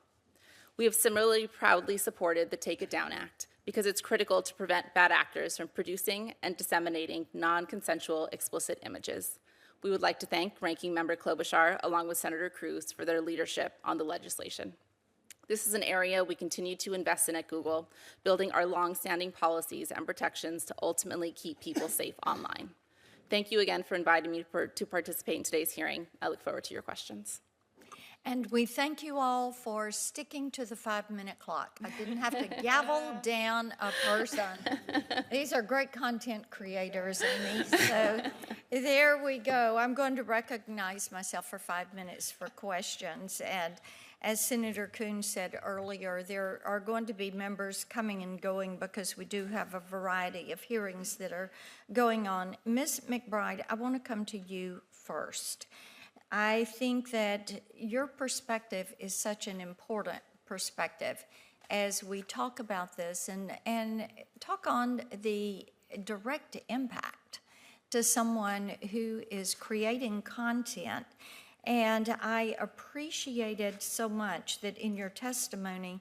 We have similarly proudly supported the Take It Down Act because it's critical to prevent bad actors from producing and disseminating non-consensual explicit images. We would like to thank Ranking Member Klobuchar along with Senator Cruz for their leadership on the legislation. This is an area we continue to invest in at Google, building our long-standing policies and protections to ultimately keep people safe online. Thank you again for inviting me to participate in today's hearing. I look forward to your questions. And we thank you all for sticking to the 5-minute clock. I didn't have to gavel down a person. These are great content creators, Amy. So there we go. I'm going to recognize myself for 5 minutes for questions. And as Senator Coons said earlier, there are going to be members coming and going because we do have a variety of hearings that are going on. Ms. McBride, I want to come to you first. I think that your perspective is such an important perspective as we talk about this and talk on the direct impact to someone who is creating content. And I appreciated so much that in your testimony,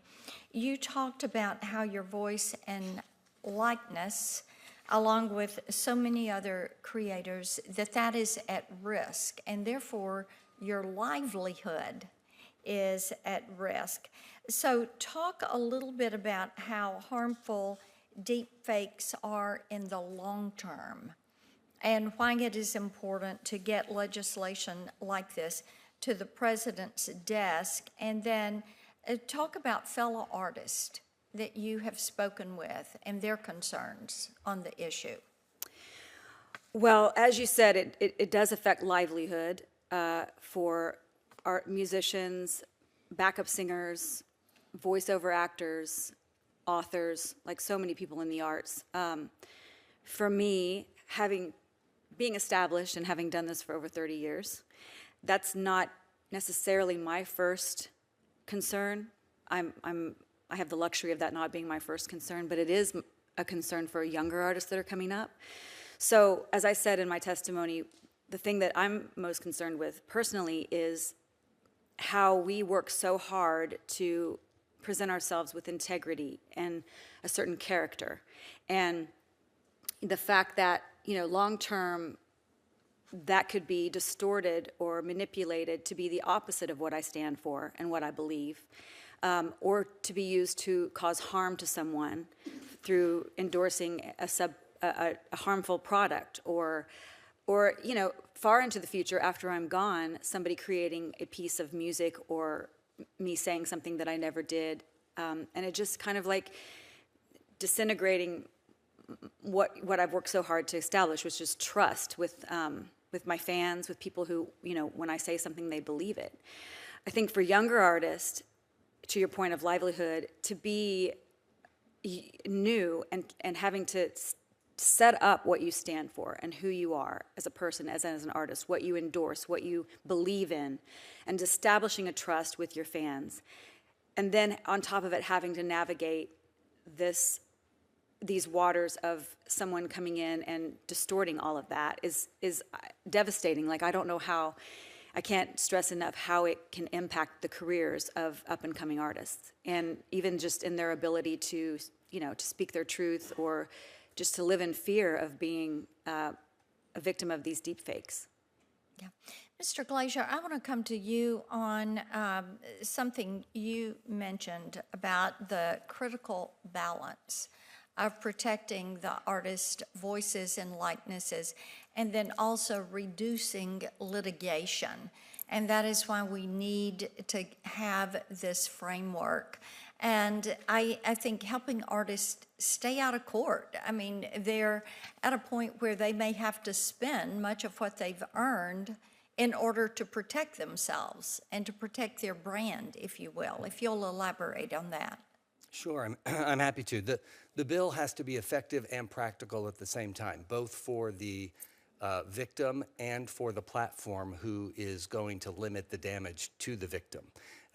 you talked about how your voice and likeness, along with so many other creators, that is at risk, and therefore your livelihood is at risk. So talk a little bit about how harmful deepfakes are in the long term and why it is important to get legislation like this to the president's desk, and then talk about fellow artists that you have spoken with and their concerns on the issue. Well, as you said, it does affect livelihood for art musicians, backup singers, voiceover actors, authors, like so many people in the arts. For me, being established and having done this for over 30 years, that's not necessarily my first concern. I have the luxury of that not being my first concern, but it is a concern for younger artists that are coming up. So, as I said in my testimony, the thing that I'm most concerned with personally is how we work so hard to present ourselves with integrity and a certain character. And the fact that, long term, that could be distorted or manipulated to be the opposite of what I stand for and what I believe, or to be used to cause harm to someone through endorsing a harmful product, or far into the future after I'm gone, somebody creating a piece of music or me saying something that I never did, and it just kind of like disintegrating what I've worked so hard to establish, which is trust with my fans, with people who, when I say something, they believe it. I think for younger artists, to your point of livelihood, to be new and having to set up what you stand for and who you are as a person, as an artist, what you endorse, what you believe in, and establishing a trust with your fans. and then on top of it, having to navigate these waters of someone coming in and distorting all of that is devastating. Like, I don't know how, I can't stress enough how it can impact the careers of up-and-coming artists, and even just in their ability to, to speak their truth, or just to live in fear of being a victim of these deepfakes. Yeah. Mr. Glazier, I want to come to you on something you mentioned about the critical balance of protecting the artist's voices and likenesses, and then also reducing litigation. And that is why we need to have this framework. And I think helping artists stay out of court. I mean, they're at a point where they may have to spend much of what they've earned in order to protect themselves and to protect their brand, if you will. If you'll elaborate on that. Sure, I'm happy to. The bill has to be effective and practical at the same time, both for the victim and for the platform who is going to limit the damage to the victim.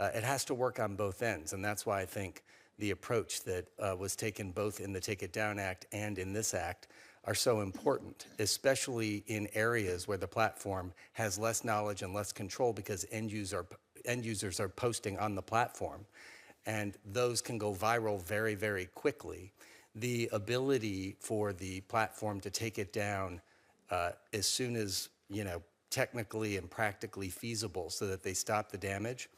It has to work on both ends, and that's why I think the approach that was taken both in the Take It Down Act and in this act are so important, especially in areas where the platform has less knowledge and less control because end users are posting on the platform, and those can go viral very, very quickly. The ability for the platform to take it down as soon as, technically and practically feasible so that they stop the damage,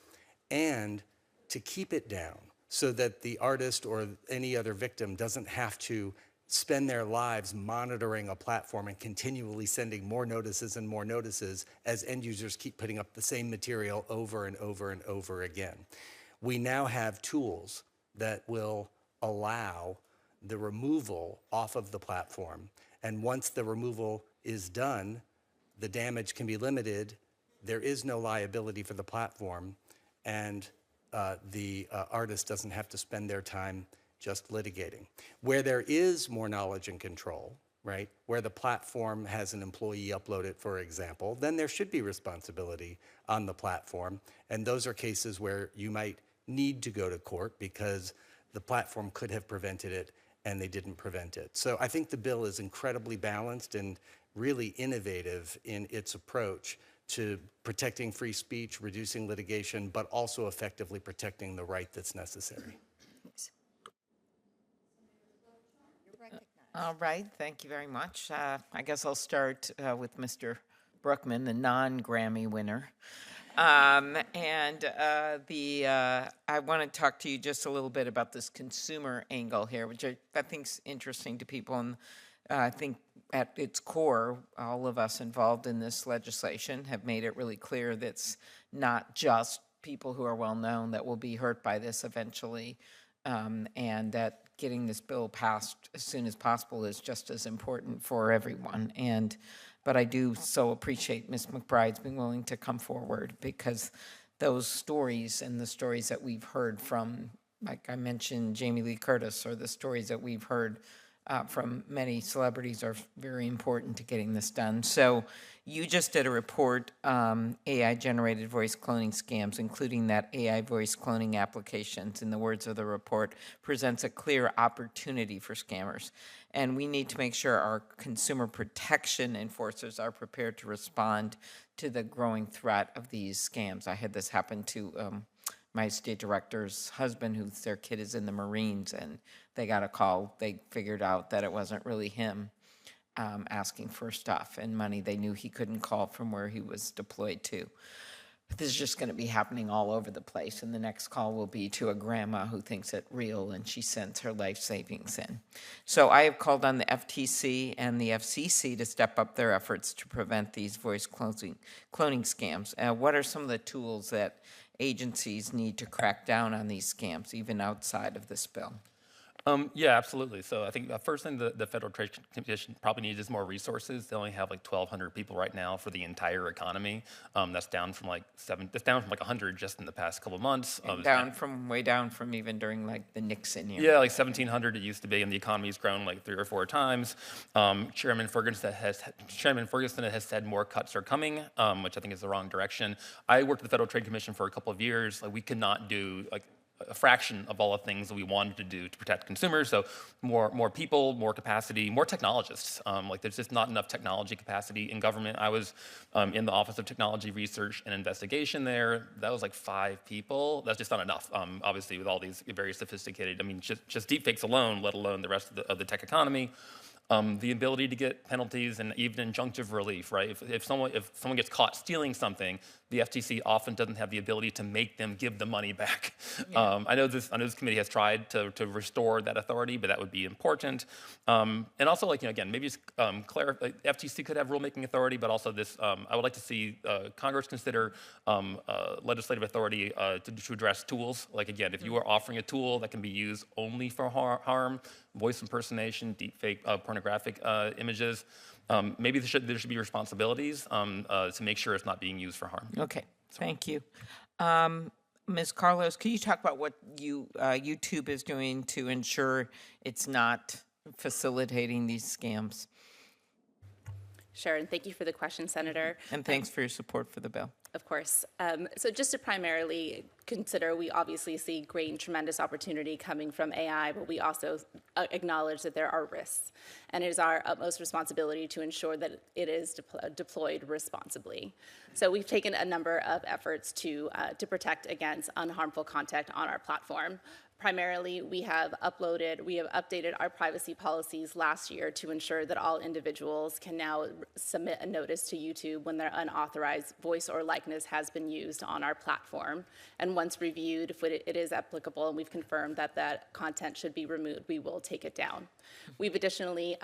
and to keep it down so that the artist or any other victim doesn't have to spend their lives monitoring a platform and continually sending more notices and more notices as end users keep putting up the same material over and over and over again. We now have tools that will allow the removal off of the platform. And once the removal is done, the damage can be limited. There is no liability for the platform, and the artist doesn't have to spend their time just litigating. Where there is more knowledge and control, right, where the platform has an employee upload it, for example, then there should be responsibility on the platform. And those are cases where you might need to go to court because the platform could have prevented it and they didn't prevent it. So I think the bill is incredibly balanced and really innovative in its approach to protecting free speech, reducing litigation, but also effectively protecting the right that's necessary. All right, thank you very much. I guess I'll start with Mr. Brookman, the non-Grammy winner. I want to talk to you just a little bit about this consumer angle here, which I think is interesting to people. And I think at its core, all of us involved in this legislation have made it really clear that it's not just people who are well-known that will be hurt by this eventually, and that getting this bill passed as soon as possible is just as important for everyone. But I do so appreciate Ms. McBride's being willing to come forward, because those stories and the stories that we've heard from, like I mentioned, Jamie Lee Curtis, or the stories that we've heard from many celebrities are very important to getting this done. So you just did a report, AI-generated voice cloning scams, including that AI voice cloning applications, in the words of the report, presents a clear opportunity for scammers. And we need to make sure our consumer protection enforcers are prepared to respond to the growing threat of these scams. I had this happen to my state director's husband, their kid is in the Marines, and they got a call. They figured out that it wasn't really him asking for stuff and money. They knew he couldn't call from where he was deployed to. But this is just going to be happening all over the place, and the next call will be to a grandma who thinks it real, and she sends her life savings in. So I have called on the FTC and the FCC to step up their efforts to prevent these voice cloning scams. What are some of the tools that agencies need to crack down on these scams, even outside of this bill? Yeah, absolutely. So I think the first thing the Federal Trade Commission probably needs is more resources. They only have like 1,200 people right now for the entire economy. That's down from like 100 just in the past couple of months. Way down from even during like the Nixon year. Yeah, like 1,700 it used to be, and the economy's grown like 3 or 4 times. Chairman Ferguson has said more cuts are coming, which I think is the wrong direction. I worked at the Federal Trade Commission for a couple of years. Like, we could not do a fraction of all the things that we wanted to do to protect consumers. So more people, more capacity, more technologists. Like there's just not enough technology capacity in government. I was in the Office of Technology Research and Investigation there. That was like 5 people. That's just not enough. Obviously, with all these very sophisticated, I mean, just deepfakes alone, let alone the rest of the tech economy. The ability to get penalties and even injunctive relief, right? If someone gets caught stealing something, the FTC often doesn't have the ability to make them give the money back. Yeah. I know this committee has tried to restore that authority, but that would be important. And also, like, again, maybe just clarify. FTC could have rulemaking authority, but also this. I would like to see Congress consider legislative authority to address tools. Like, again, if you are offering a tool that can be used only for harm, voice impersonation, deepfake, pornographic images. Maybe there should be responsibilities to make sure it's not being used for harm. Okay, thank you. Ms. Carlos, can you talk about what YouTube is doing to ensure it's not facilitating these scams? Sure, and thank you for the question, Senator. And thanks for your support for the bill. Of course. So just to primarily consider, we obviously see great and tremendous opportunity coming from AI, but we also acknowledge that there are risks. And it is our utmost responsibility to ensure that it is deployed responsibly. So we've taken a number of efforts to protect against unharmful content on our platform. Primarily, we have updated our privacy policies last year to ensure that all individuals can now submit a notice to YouTube when their unauthorized voice or likeness has been used on our platform. And once reviewed, if it is applicable and we've confirmed that that content should be removed, we will take it down. We've additionally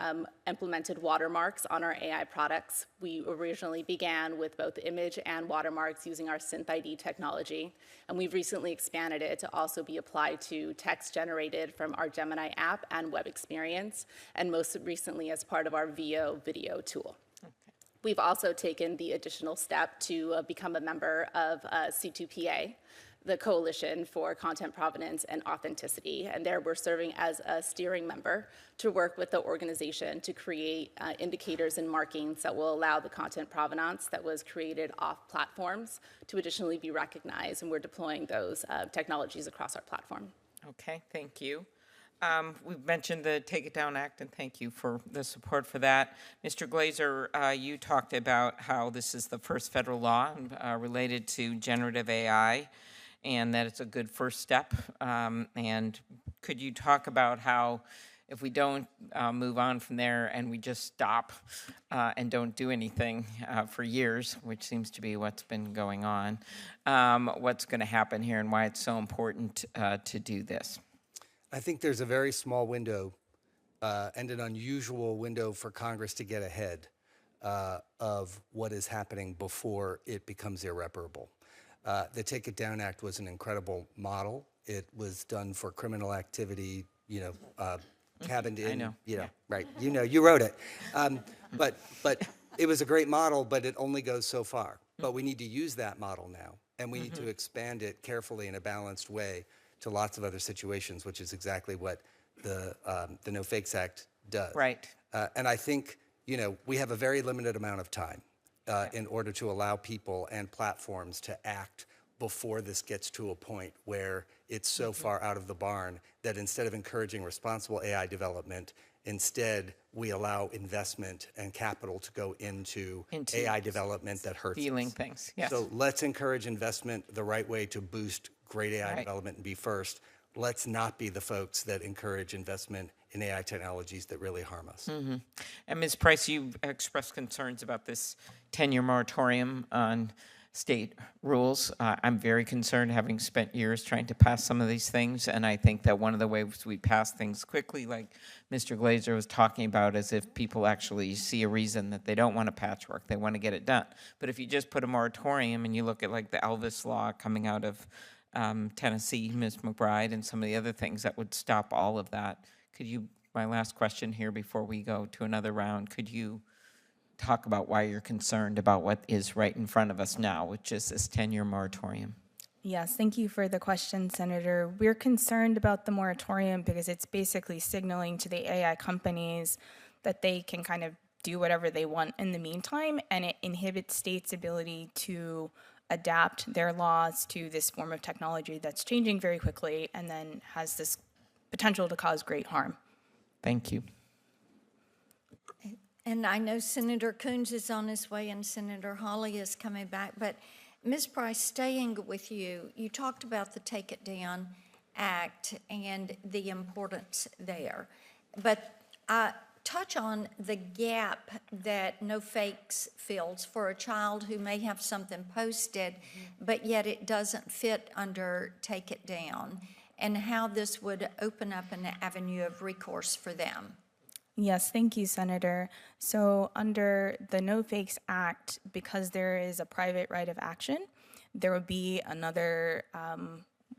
implemented watermarks on our AI products. We originally began with both image and watermarks using our SynthID technology, and we've recently expanded it to also be applied to text generated from our Gemini app and web experience, and most recently as part of our VO video tool. Okay. We've also taken the additional step to become a member of C2PA, the Coalition for Content Provenance and Authenticity, and there we're serving as a steering member to work with the organization to create indicators and markings that will allow the content provenance that was created off platforms to additionally be recognized, and we're deploying those technologies across our platform. Okay, thank you. We've mentioned the Take It Down Act, and thank you for the support for that. Mr. Glazer, you talked about how this is the first federal law related to generative AI, and that it's a good first step. And could you talk about how, if we don't move on from there and we just stop and don't do anything for years, which seems to be what's been going on, what's going to happen here and why it's so important to do this? I think there's a very small window and an unusual window for Congress to get ahead of what is happening before it becomes irreparable. The Take It Down Act was an incredible model. It was done for criminal activity, cabined in, right. You wrote it. But it was a great model, but it only goes so far. But we need to use that model now, and we need to expand it carefully in a balanced way to lots of other situations, which is exactly what the No Fakes Act does. Right. And I think, we have a very limited amount of time in order to allow people and platforms to act before this gets to a point where it's so far out of the barn that instead of encouraging responsible AI development, instead we allow investment and capital to go into AI development that hurts stealing us. Things, yes. So let's encourage investment the right way to boost great AI development and be first. Let's not be the folks that encourage investment in AI technologies that really harm us. Mm-hmm. And Ms. Price, you expressed concerns about this 10-year moratorium on state rules. I'm very concerned, having spent years trying to pass some of these things, and I think that one of the ways we pass things quickly, like Mr. Glazer was talking about, is if people actually see a reason that they don't want a patchwork, they want to get it done. But if you just put a moratorium and you look at like the Elvis law coming out of Tennessee, Ms. McBride, and some of the other things that would stop all of that, could you, my last question here before we go to another round, could you talk about why you're concerned about what is right in front of us now, which is this 10-year moratorium? Yes, thank you for the question, Senator. We're concerned about the moratorium because it's basically signaling to the AI companies that they can kind of do whatever they want in the meantime, and it inhibits states' ability to adapt their laws to this form of technology that's changing very quickly and then has this potential to cause great harm. Thank you. And I know Senator Coons is on his way and Senator Hawley is coming back, but Ms. Price, staying with you, you talked about the Take It Down Act and the importance there. But touch on the gap that No Fakes fills for a child who may have something posted, but yet it doesn't fit under Take It Down, and how this would open up an avenue of recourse for them. Yes, thank you, Senator. So under the No Fakes Act, because there is a private right of action, there would be another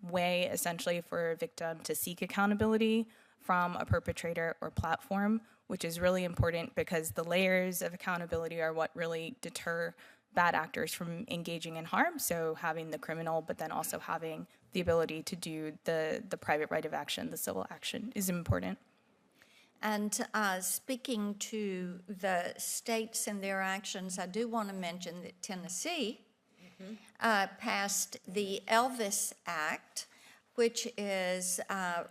way essentially for a victim to seek accountability from a perpetrator or platform, which is really important because the layers of accountability are what really deter bad actors from engaging in harm. So having the criminal, but then also having the ability to do the private right of action, the civil action, is important. And speaking to the states and their actions, I do want to mention that Tennessee passed the Elvis Act, which is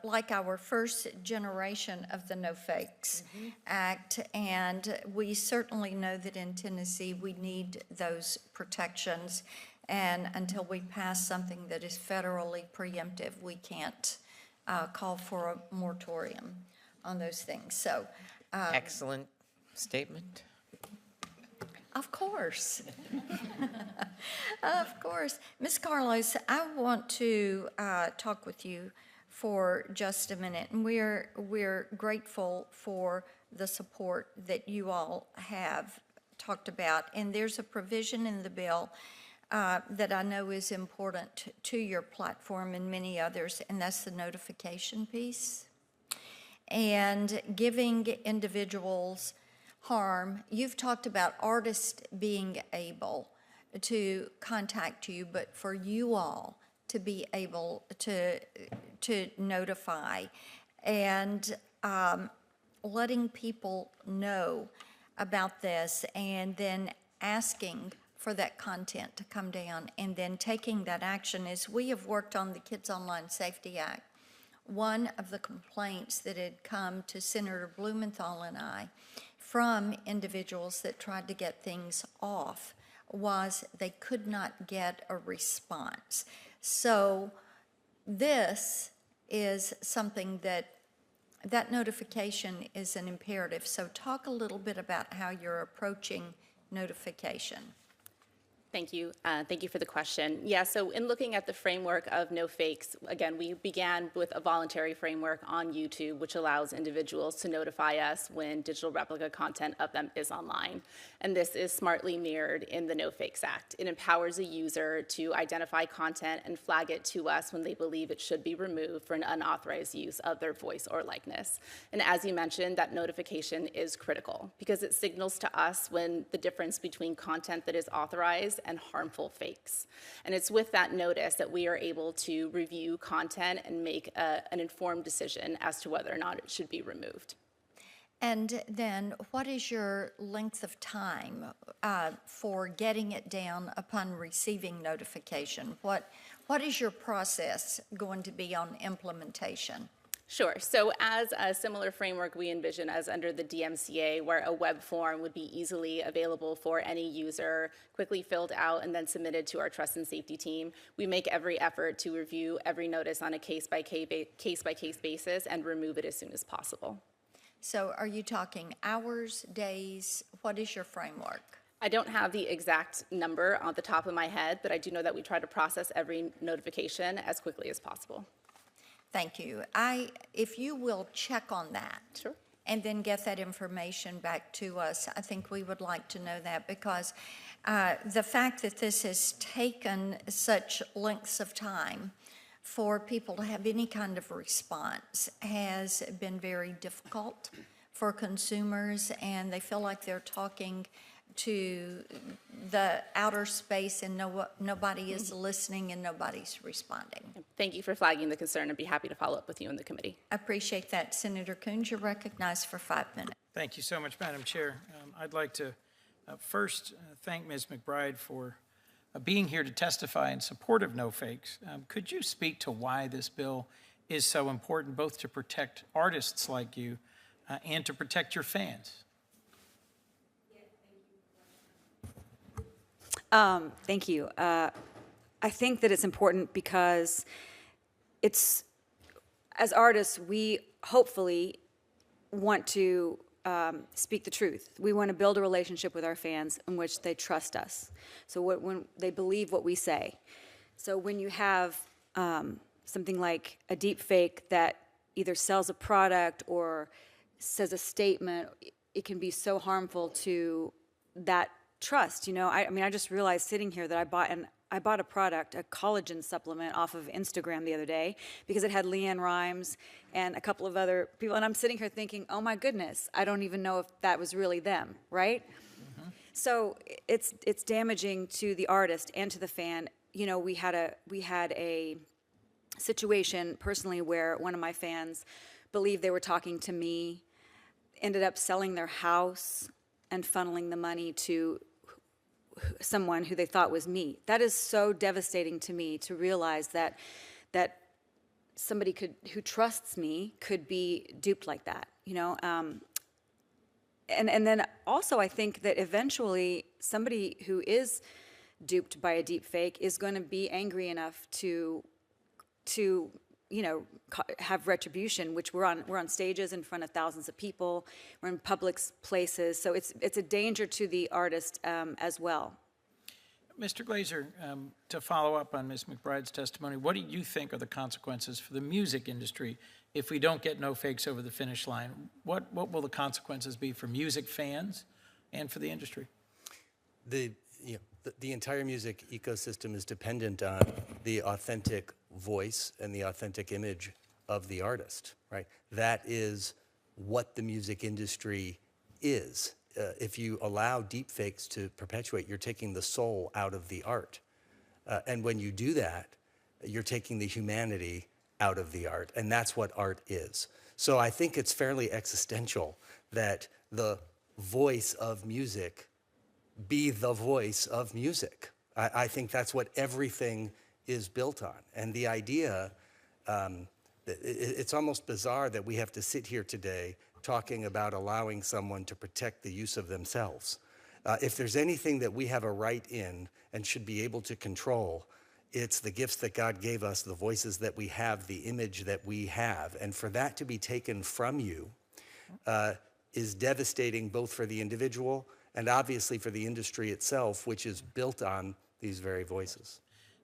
like our first generation of the No Fakes Act. And we certainly know that in Tennessee we need those protections. And until we pass something that is federally preemptive, we can't call for a moratorium on those things. So, Excellent statement. of course. Of course. Ms. Carlos, I want to talk with you for just a minute. And we're grateful for the support that you all have talked about. And there's a provision in the bill that I know is important to your platform and many others, and that's the notification piece. And giving individuals harm. You've talked about artists being able to contact you, but for you all to be able to notify and letting people know about this and then asking for that content to come down and then taking that action. As we have worked on the Kids Online Safety Act, one of the complaints that had come to Senator Blumenthal and I from individuals that tried to get things off was they could not get a response. So this is something that notification is an imperative. So talk a little bit about how you're approaching notification. Thank you. Thank you for the question. Yeah, so in looking at the framework of No Fakes, again, we began with a voluntary framework on YouTube, which allows individuals to notify us when digital replica content of them is online. And this is smartly mirrored in the No Fakes Act. It empowers a user to identify content and flag it to us when they believe it should be removed for an unauthorized use of their voice or likeness. And as you mentioned, that notification is critical because it signals to us when the difference between content that is authorized and harmful fakes. And it's with that notice that we are able to review content and make an informed decision as to whether or not it should be removed. And then what is your length of time for getting it down upon receiving notification? What is your process going to be on implementation? Sure. So as a similar framework we envision as under the DMCA, where a web form would be easily available for any user, quickly filled out and then submitted to our trust and safety team, we make every effort to review every notice on a case-by-case basis and remove it as soon as possible. So are you talking hours, days? What is your framework? I don't have the exact number on the top of my head, but I do know that we try to process every notification as quickly as possible. Thank you. If you will check on that. Sure. And then get that information back to us, I think we would like to know that, because the fact that this has taken such lengths of time for people to have any kind of response has been very difficult for consumers, and they feel like they're talking to the outer space and nobody is listening and nobody's responding. Thank you for flagging the concern. I'd be happy to follow up with you in the committee. I appreciate that. Senator Coons, you're recognized for 5 minutes. Thank you so much, Madam Chair. I'd like to first thank Ms. McBride for being here to testify in support of no fakes. Could you speak to why this bill is so important, both to protect artists like you and to protect your fans? Thank you. I think that it's important because it's, as artists, we hopefully want to speak the truth. We want to build a relationship with our fans in which they trust us. So when they believe what we say. So when you have something like a deep fake that either sells a product or says a statement, it can be so harmful to that trust. You know, I mean, I just realized sitting here that I bought a product, a collagen supplement off of Instagram the other day because it had Leanne Rimes and a couple of other people. And I'm sitting here thinking, oh my goodness, I don't even know if that was really them, right? Mm-hmm. So it's damaging to the artist and to the fan. You know, we had a situation personally where one of my fans believed they were talking to me, ended up selling their house and funneling the money to someone who they thought was me. That is so devastating to me to realize that somebody who trusts me could be duped like that, you know. And then also I think that eventually somebody who is duped by a deep fake is going to be angry enough to you know, have retribution, which we're on stages in front of thousands of people, we're in public places, so it's a danger to the artist as well. Mr. Glazer, to follow up on Ms. McBride's testimony, what do you think are the consequences for the music industry if we don't get no fakes over the finish line? What will the consequences be for music fans and for the industry? The entire music ecosystem is dependent on the authentic voice and the authentic image of the artist, right? That is what the music industry is. If you allow deepfakes to perpetuate, you're taking the soul out of the art. And when you do that, you're taking the humanity out of the art, and that's what art is. So I think it's fairly existential that the voice of music be the voice of music. I think that's what everything is built on. And the idea, it's almost bizarre that we have to sit here today talking about allowing someone to protect the use of themselves. If there's anything that we have a right in and should be able to control, it's the gifts that God gave us, the voices that we have, the image that we have. And for that to be taken from you is devastating both for the individual and obviously for the industry itself, which is built on these very voices.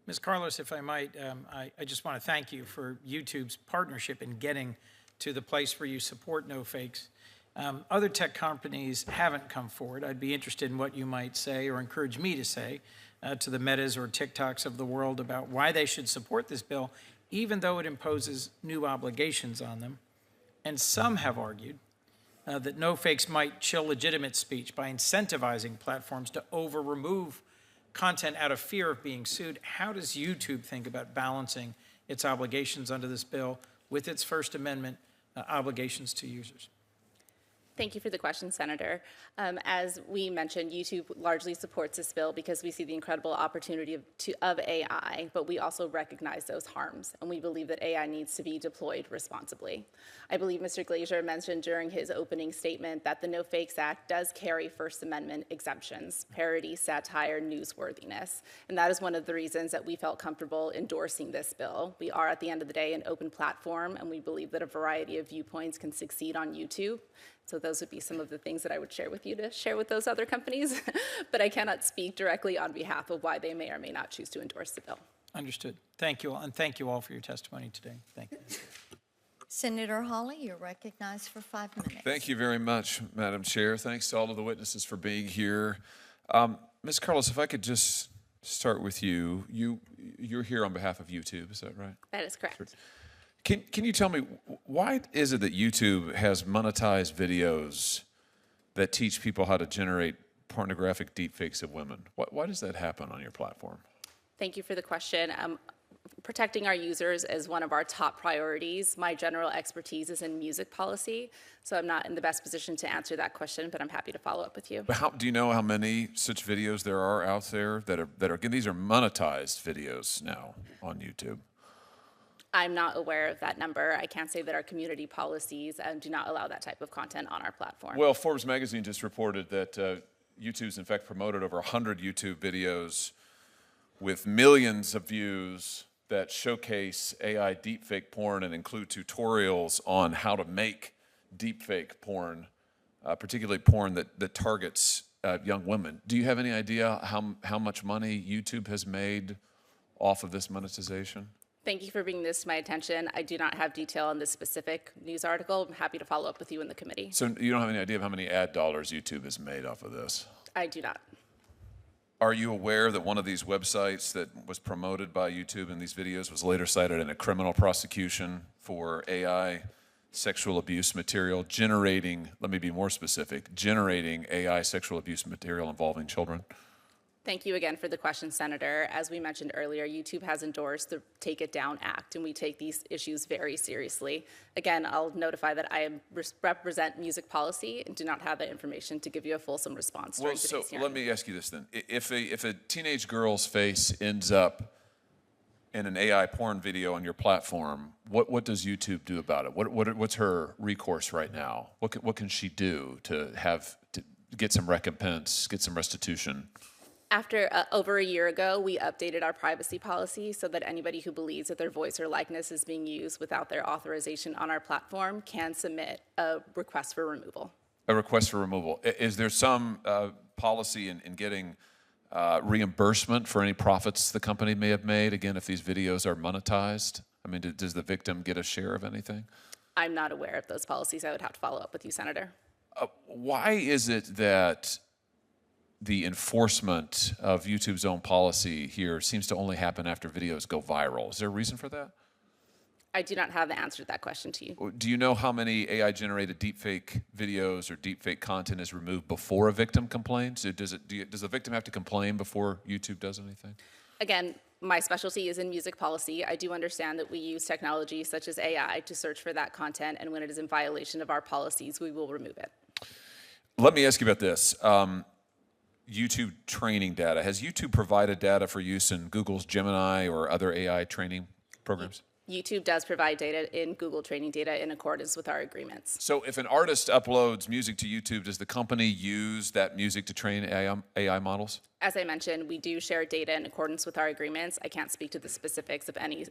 Ms. Carlos, if I might, I just want to thank you for YouTube's partnership in getting to the place where you support no fakes. Other tech companies haven't come forward. I'd be interested in what you might say or encourage me to say to the Metas or TikToks of the world about why they should support this bill, even though it imposes new obligations on them. And some have argued that no fakes might chill legitimate speech by incentivizing platforms to over-remove content out of fear of being sued. How does YouTube think about balancing its obligations under this bill with its First Amendment obligations to users? Thank you for the question, Senator. As we mentioned, YouTube largely supports this bill because we see the incredible opportunity of AI, but we also recognize those harms, and we believe that AI needs to be deployed responsibly. I believe Mr. Glazer mentioned during his opening statement that the No Fakes Act does carry First Amendment exemptions, parody, satire, newsworthiness, and that is one of the reasons that we felt comfortable endorsing this bill. We are, at the end of the day, an open platform, and we believe that a variety of viewpoints can succeed on YouTube. So those would be some of the things that I would share with you to share with those other companies, but I cannot speak directly on behalf of why they may or may not choose to endorse the bill. Understood. Thank you all, and thank you all for your testimony today. Thank you. Senator Hawley, you're recognized for 5 minutes. Thank you very much, Madam Chair. Thanks to all of the witnesses for being here. Ms. Carlos, if I could just start with you. You're here on behalf of YouTube, is that right? That is correct. Can you tell me, why is it that YouTube has monetized videos that teach people how to generate pornographic deepfakes of women? Why does that happen on your platform? Thank you for the question. Protecting our users is one of our top priorities. My general expertise is in music policy, so I'm not in the best position to answer that question, but I'm happy to follow up with you. Do you know how many such videos there are out there that are these are monetized videos now on YouTube? I'm not aware of that number. I can't say that our community policies do not allow that type of content on our platform. Well, Forbes magazine just reported that YouTube's in fact promoted over 100 YouTube videos with millions of views that showcase AI deepfake porn and include tutorials on how to make deepfake porn, particularly porn that targets young women. Do you have any idea how much money YouTube has made off of this monetization? Thank you for bringing this to my attention. I do not have detail on this specific news article. I'm happy to follow up with you in the committee. So you don't have any idea of how many ad dollars YouTube has made off of this? I do not. Are you aware that one of these websites that was promoted by YouTube in these videos was later cited in a criminal prosecution for AI sexual abuse material, generating, let me be more specific, generating AI sexual abuse material involving children? Thank you again for the question, Senator. As we mentioned earlier, YouTube has endorsed the Take It Down Act, and we take these issues very seriously. Again, I'll notify that I represent music policy and do not have that information to give you a fulsome response during today's hearing. Let me ask you this then. If a teenage girl's face ends up in an AI porn video on your platform, what does YouTube do about it? What's her recourse right now? What can she do to get some recompense, get some restitution? After over a year ago, we updated our privacy policy so that anybody who believes that their voice or likeness is being used without their authorization on our platform can submit a request for removal. A request for removal. Is there some policy in getting reimbursement for any profits the company may have made, again, if these videos are monetized? I mean, does the victim get a share of anything? I'm not aware of those policies. I would have to follow up with you, Senator. Why is it that the enforcement of YouTube's own policy here seems to only happen after videos go viral? Is there a reason for that? I do not have the answer to that question to you. Do you know how many AI-generated deepfake videos or deepfake content is removed before a victim complains? Does the victim have to complain before YouTube does anything? Again, my specialty is in music policy. I do understand that we use technology such as AI to search for that content, and when it is in violation of our policies, we will remove it. Let me ask you about this. YouTube training data. Has YouTube provided data for use in Google's Gemini or other AI training programs? YouTube does provide data in Google training data in accordance with our agreements. So if an artist uploads music to YouTube, does the company use that music to train AI models? As I mentioned, we do share data in accordance with our agreements. I can't speak to the specifics of any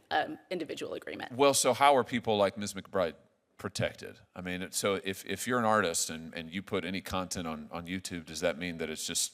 individual agreement. Well, so how are people like Ms. McBride protected? I mean, so if you're an artist and you put any content on YouTube, does that mean that it's just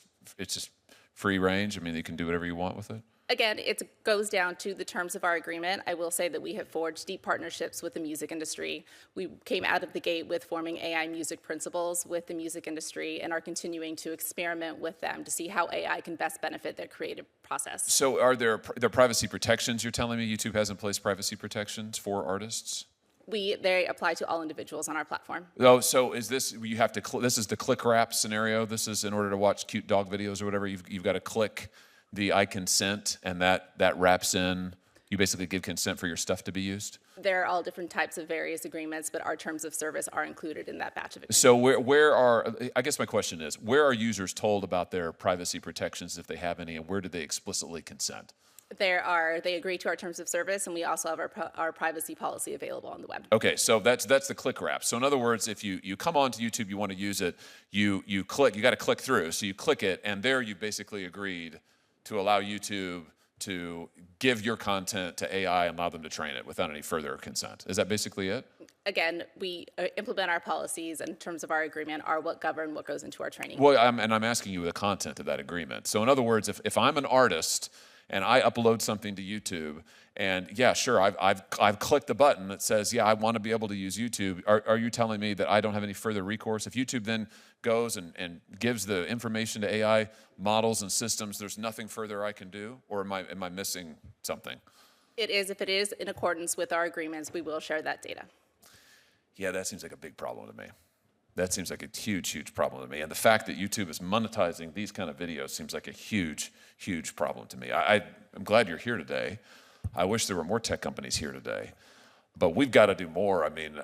free range? I mean, you can do whatever you want with it? Again, it goes down to the terms of our agreement. I will say that we have forged deep partnerships with the music industry. We came out of the gate with forming AI music principles with the music industry and are continuing to experiment with them to see how AI can best benefit their creative process. So are there privacy protections? You're telling me YouTube has in place privacy protections for artists? They apply to all individuals on our platform. Oh, so is this, you have to, this is the click wrap scenario? This is in order to watch cute dog videos or whatever, you've got to click the I consent, and that wraps in, you basically give consent for your stuff to be used? There are all different types of various agreements, but our terms of service are included in that batch of agreements. So I guess my question is, where are users told about their privacy protections if they have any, and where do they explicitly consent? They agree to our terms of service, and we also have our privacy policy available on the web. Okay, so that's the click wrap. So in other words, if you come onto YouTube, you want to use it, you got to click through. So you click it, and there you basically agreed to allow YouTube to give your content to AI and allow them to train it without any further consent. Is that basically it? Again, we implement our policies, and in terms of our agreement are what govern what goes into our training. Well, I'm asking you the content of that agreement. So in other words, if I'm an artist and I upload something to YouTube, and yeah, sure, I've clicked the button that says, yeah, I want to be able to use YouTube. Are you telling me that I don't have any further recourse? If YouTube then goes and gives the information to AI models and systems, there's nothing further I can do? Or am I missing something? It is. If it is in accordance with our agreements, we will share that data. Yeah, that seems like a big problem to me. That seems like a huge, huge problem to me. And the fact that YouTube is monetizing these kind of videos seems like a huge, huge problem to me. I'm glad you're here today. I wish there were more tech companies here today. But we've got to do more. I mean,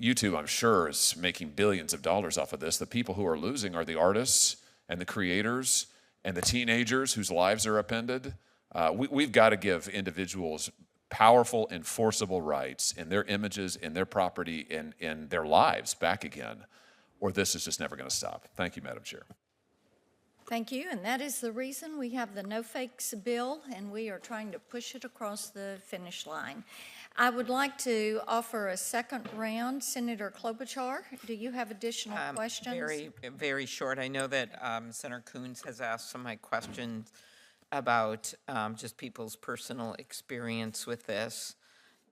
YouTube, I'm sure, is making billions of dollars off of this. The people who are losing are the artists and the creators and the teenagers whose lives are upended. We've got to give individuals powerful, enforceable rights in their images, in their property, in their lives back again, or this is just never going to stop. Thank you, Madam Chair. Thank you, and that is the reason we have the No Fakes bill, and we are trying to push it across the finish line. I would like to offer a second round. Senator Klobuchar, do you have additional questions? Very, very short. I know that Senator Coons has asked some of my questions about just people's personal experience with this.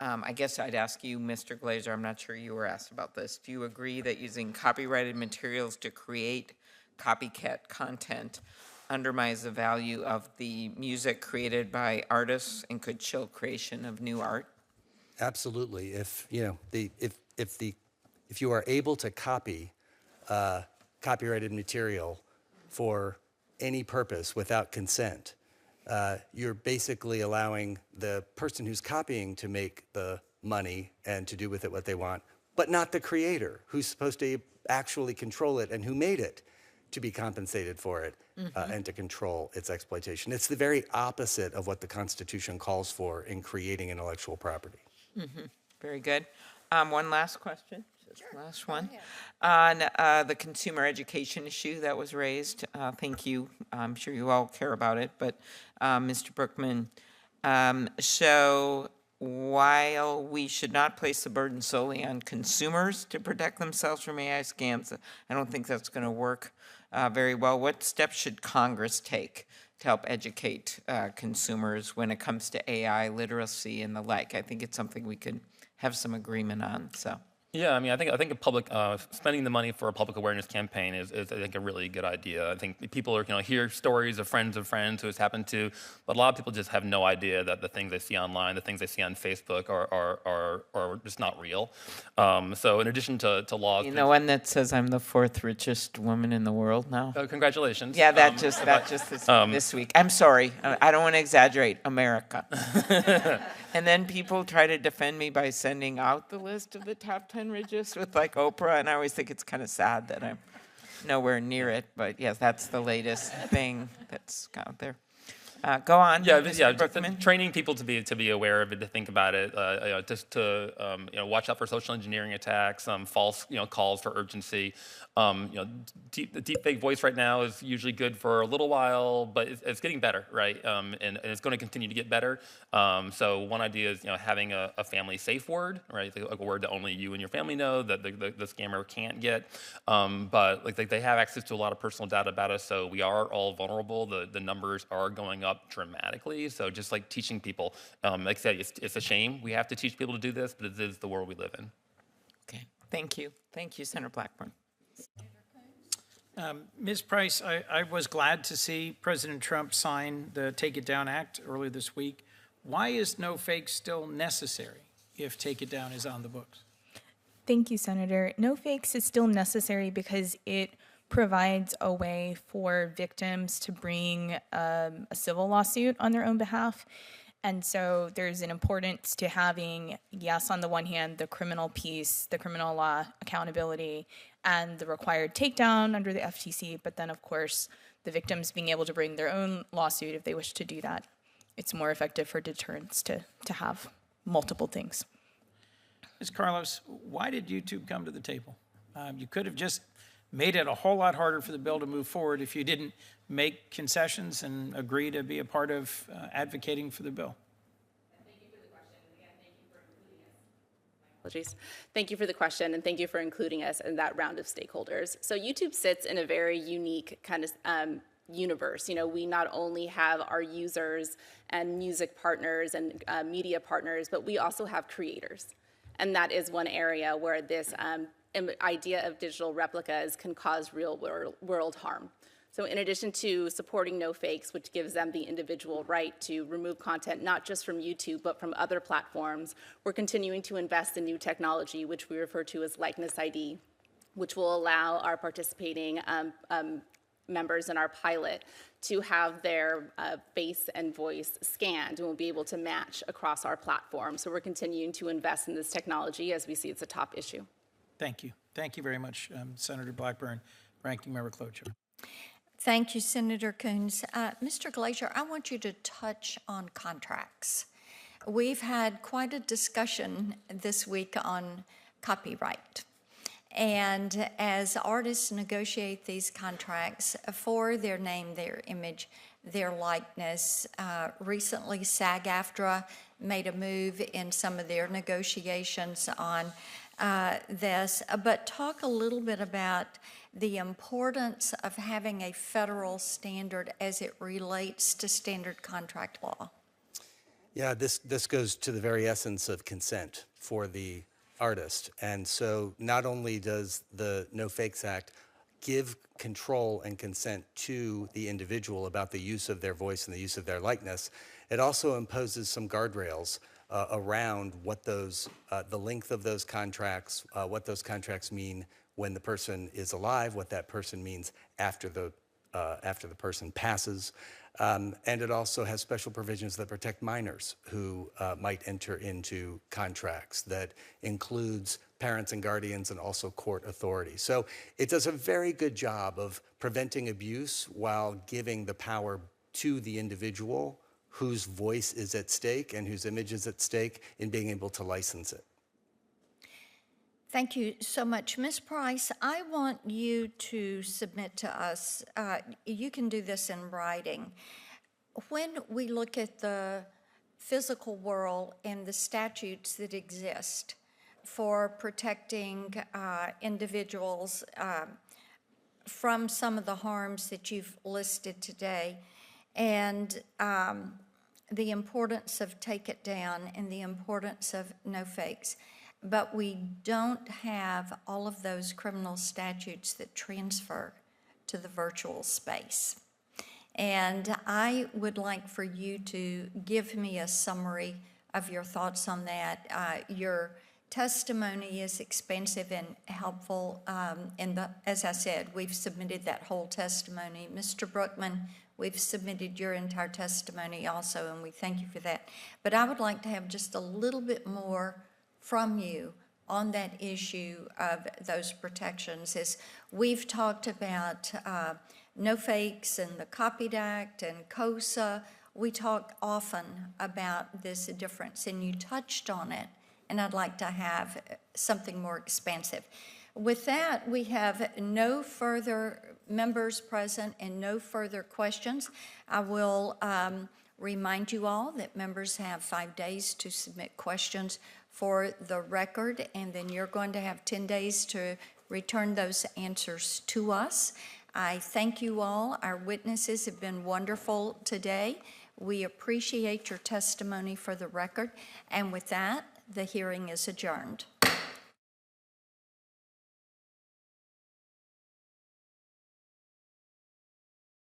I guess I'd ask you, Mr. Glazer, I'm not sure you were asked about this. Do you agree that using copyrighted materials to create copycat content undermines the value of the music created by artists and could chill creation of new art? Absolutely. If you are able to copy copyrighted material for any purpose without consent, you're basically allowing the person who's copying to make the money and to do with it what they want, but not the creator who's supposed to actually control it and who made it to be compensated for it and to control its exploitation. It's the very opposite of what the Constitution calls for in creating intellectual property. Very good. One last question, just last one. On the consumer education issue that was raised, thank you. I'm sure you all care about it, but Mr. Brookman, so while we should not place the burden solely on consumers to protect themselves from AI scams, I don't think that's going to work very well. What steps should Congress take to help educate consumers when it comes to AI literacy and the like? I think it's something we could have some agreement on. So. Yeah, I mean, I think a public spending the money for a public awareness campaign is I think a really good idea. I think people are hear stories of friends who it's happened to, but a lot of people just have no idea that the things they see online, the things they see on Facebook are just not real. So in addition to laws, you know, one that says I'm the 4th richest woman in the world now. Congratulations. Yeah, that just is this week. I'm sorry, I don't want to exaggerate. America. And then people try to defend me by sending out the list of the top 10 richest with like Oprah, and I always think it's kind of sad that I'm nowhere near it. But yes, that's the latest thing that's out there. Go on. Yeah, Mr. Brookman. Training people to be aware of it, to think about it, just to watch out for social engineering attacks, false calls for urgency. The deepfake voice right now is usually good for a little while, but it's getting better, right? And it's going to continue to get better. So one idea is having a family safe word, right? Like a word that only you and your family know that the scammer can't get. But like they have access to a lot of personal data about us, so we are all vulnerable. The numbers are going up dramatically. So just like teaching people, like I said, it's a shame we have to teach people to do this, but it is the world we live in. Okay, thank you. Thank you, Senator Blackburn. Ms. Price, I was glad to see President Trump sign the Take It Down Act earlier this week. Why is no fake still necessary if Take It Down is on the books? Thank you, Senator. No fakes is still necessary because it provides a way for victims to bring a civil lawsuit on their own behalf. And so there's an importance to having, yes, on the one hand, the criminal piece, the criminal law accountability, and the required takedown under the FTC, but then, of course, the victims being able to bring their own lawsuit if they wish to do that. It's more effective for deterrence to have multiple things. Ms. Carlos, why did YouTube come to the table? You could have just made it a whole lot harder for the bill to move forward if you didn't make concessions and agree to be a part of advocating for the bill. Thank you for the question, and thank you for including us in that round of stakeholders. So YouTube sits in a very unique kind of universe. We not only have our users and music partners and media partners, but we also have creators. And that is one area where this idea of digital replicas can cause real world harm. So in addition to supporting no fakes, which gives them the individual right to remove content, not just from YouTube, but from other platforms, we're continuing to invest in new technology, which we refer to as likeness ID, which will allow our participating members in our pilot to have their face and voice scanned, and we'll be able to match across our platform. So we're continuing to invest in this technology as we see it's a top issue. Thank you. Thank you very much, Senator Blackburn, Ranking Member Klobuchar. Thank you, Senator Coons. Mr. Glazer, I want you to touch on contracts. We've had quite a discussion this week on copyright. And as artists negotiate these contracts for their name, their image, their likeness, recently SAG-AFTRA made a move in some of their negotiations on this. But talk a little bit about the importance of having a federal standard as it relates to standard contract law. Yeah, this goes to the very essence of consent for the artist. And so not only does the No Fakes Act give control and consent to the individual about the use of their voice and the use of their likeness, it also imposes some guardrails around what those, the length of those contracts, what those contracts mean when the person is alive, what that person means after the person passes. And it also has special provisions that protect minors who might enter into contracts that includes parents and guardians and also court authority. So it does a very good job of preventing abuse while giving the power to the individual whose voice is at stake and whose image is at stake in being able to license it. Thank you so much. Ms. Price, I want you to submit to us, you can do this in writing. When we look at the physical world and the statutes that exist for protecting individuals from some of the harms that you've listed today, and the importance of Take It Down and the importance of No Fakes, but we don't have all of those criminal statutes that transfer to the virtual space. And I would like for you to give me a summary of your thoughts on that. Your testimony is expansive and helpful. As I said, we've submitted that whole testimony. Mr. Brookman, we've submitted your entire testimony also, and we thank you for that. But I would like to have just a little bit more from you on that issue of those protections. As we've talked about No Fakes and the Copyright Act and NCOSE, we talk often about this difference, and you touched on it, and I'd like to have something more expansive. With that, we have no further members present and no further questions. I will remind you all that members have 5 days to submit questions for the record, and then you're going to have 10 days to return those answers to us. I thank you all. Our witnesses have been wonderful today. We appreciate your testimony for the record. And with that, the hearing is adjourned.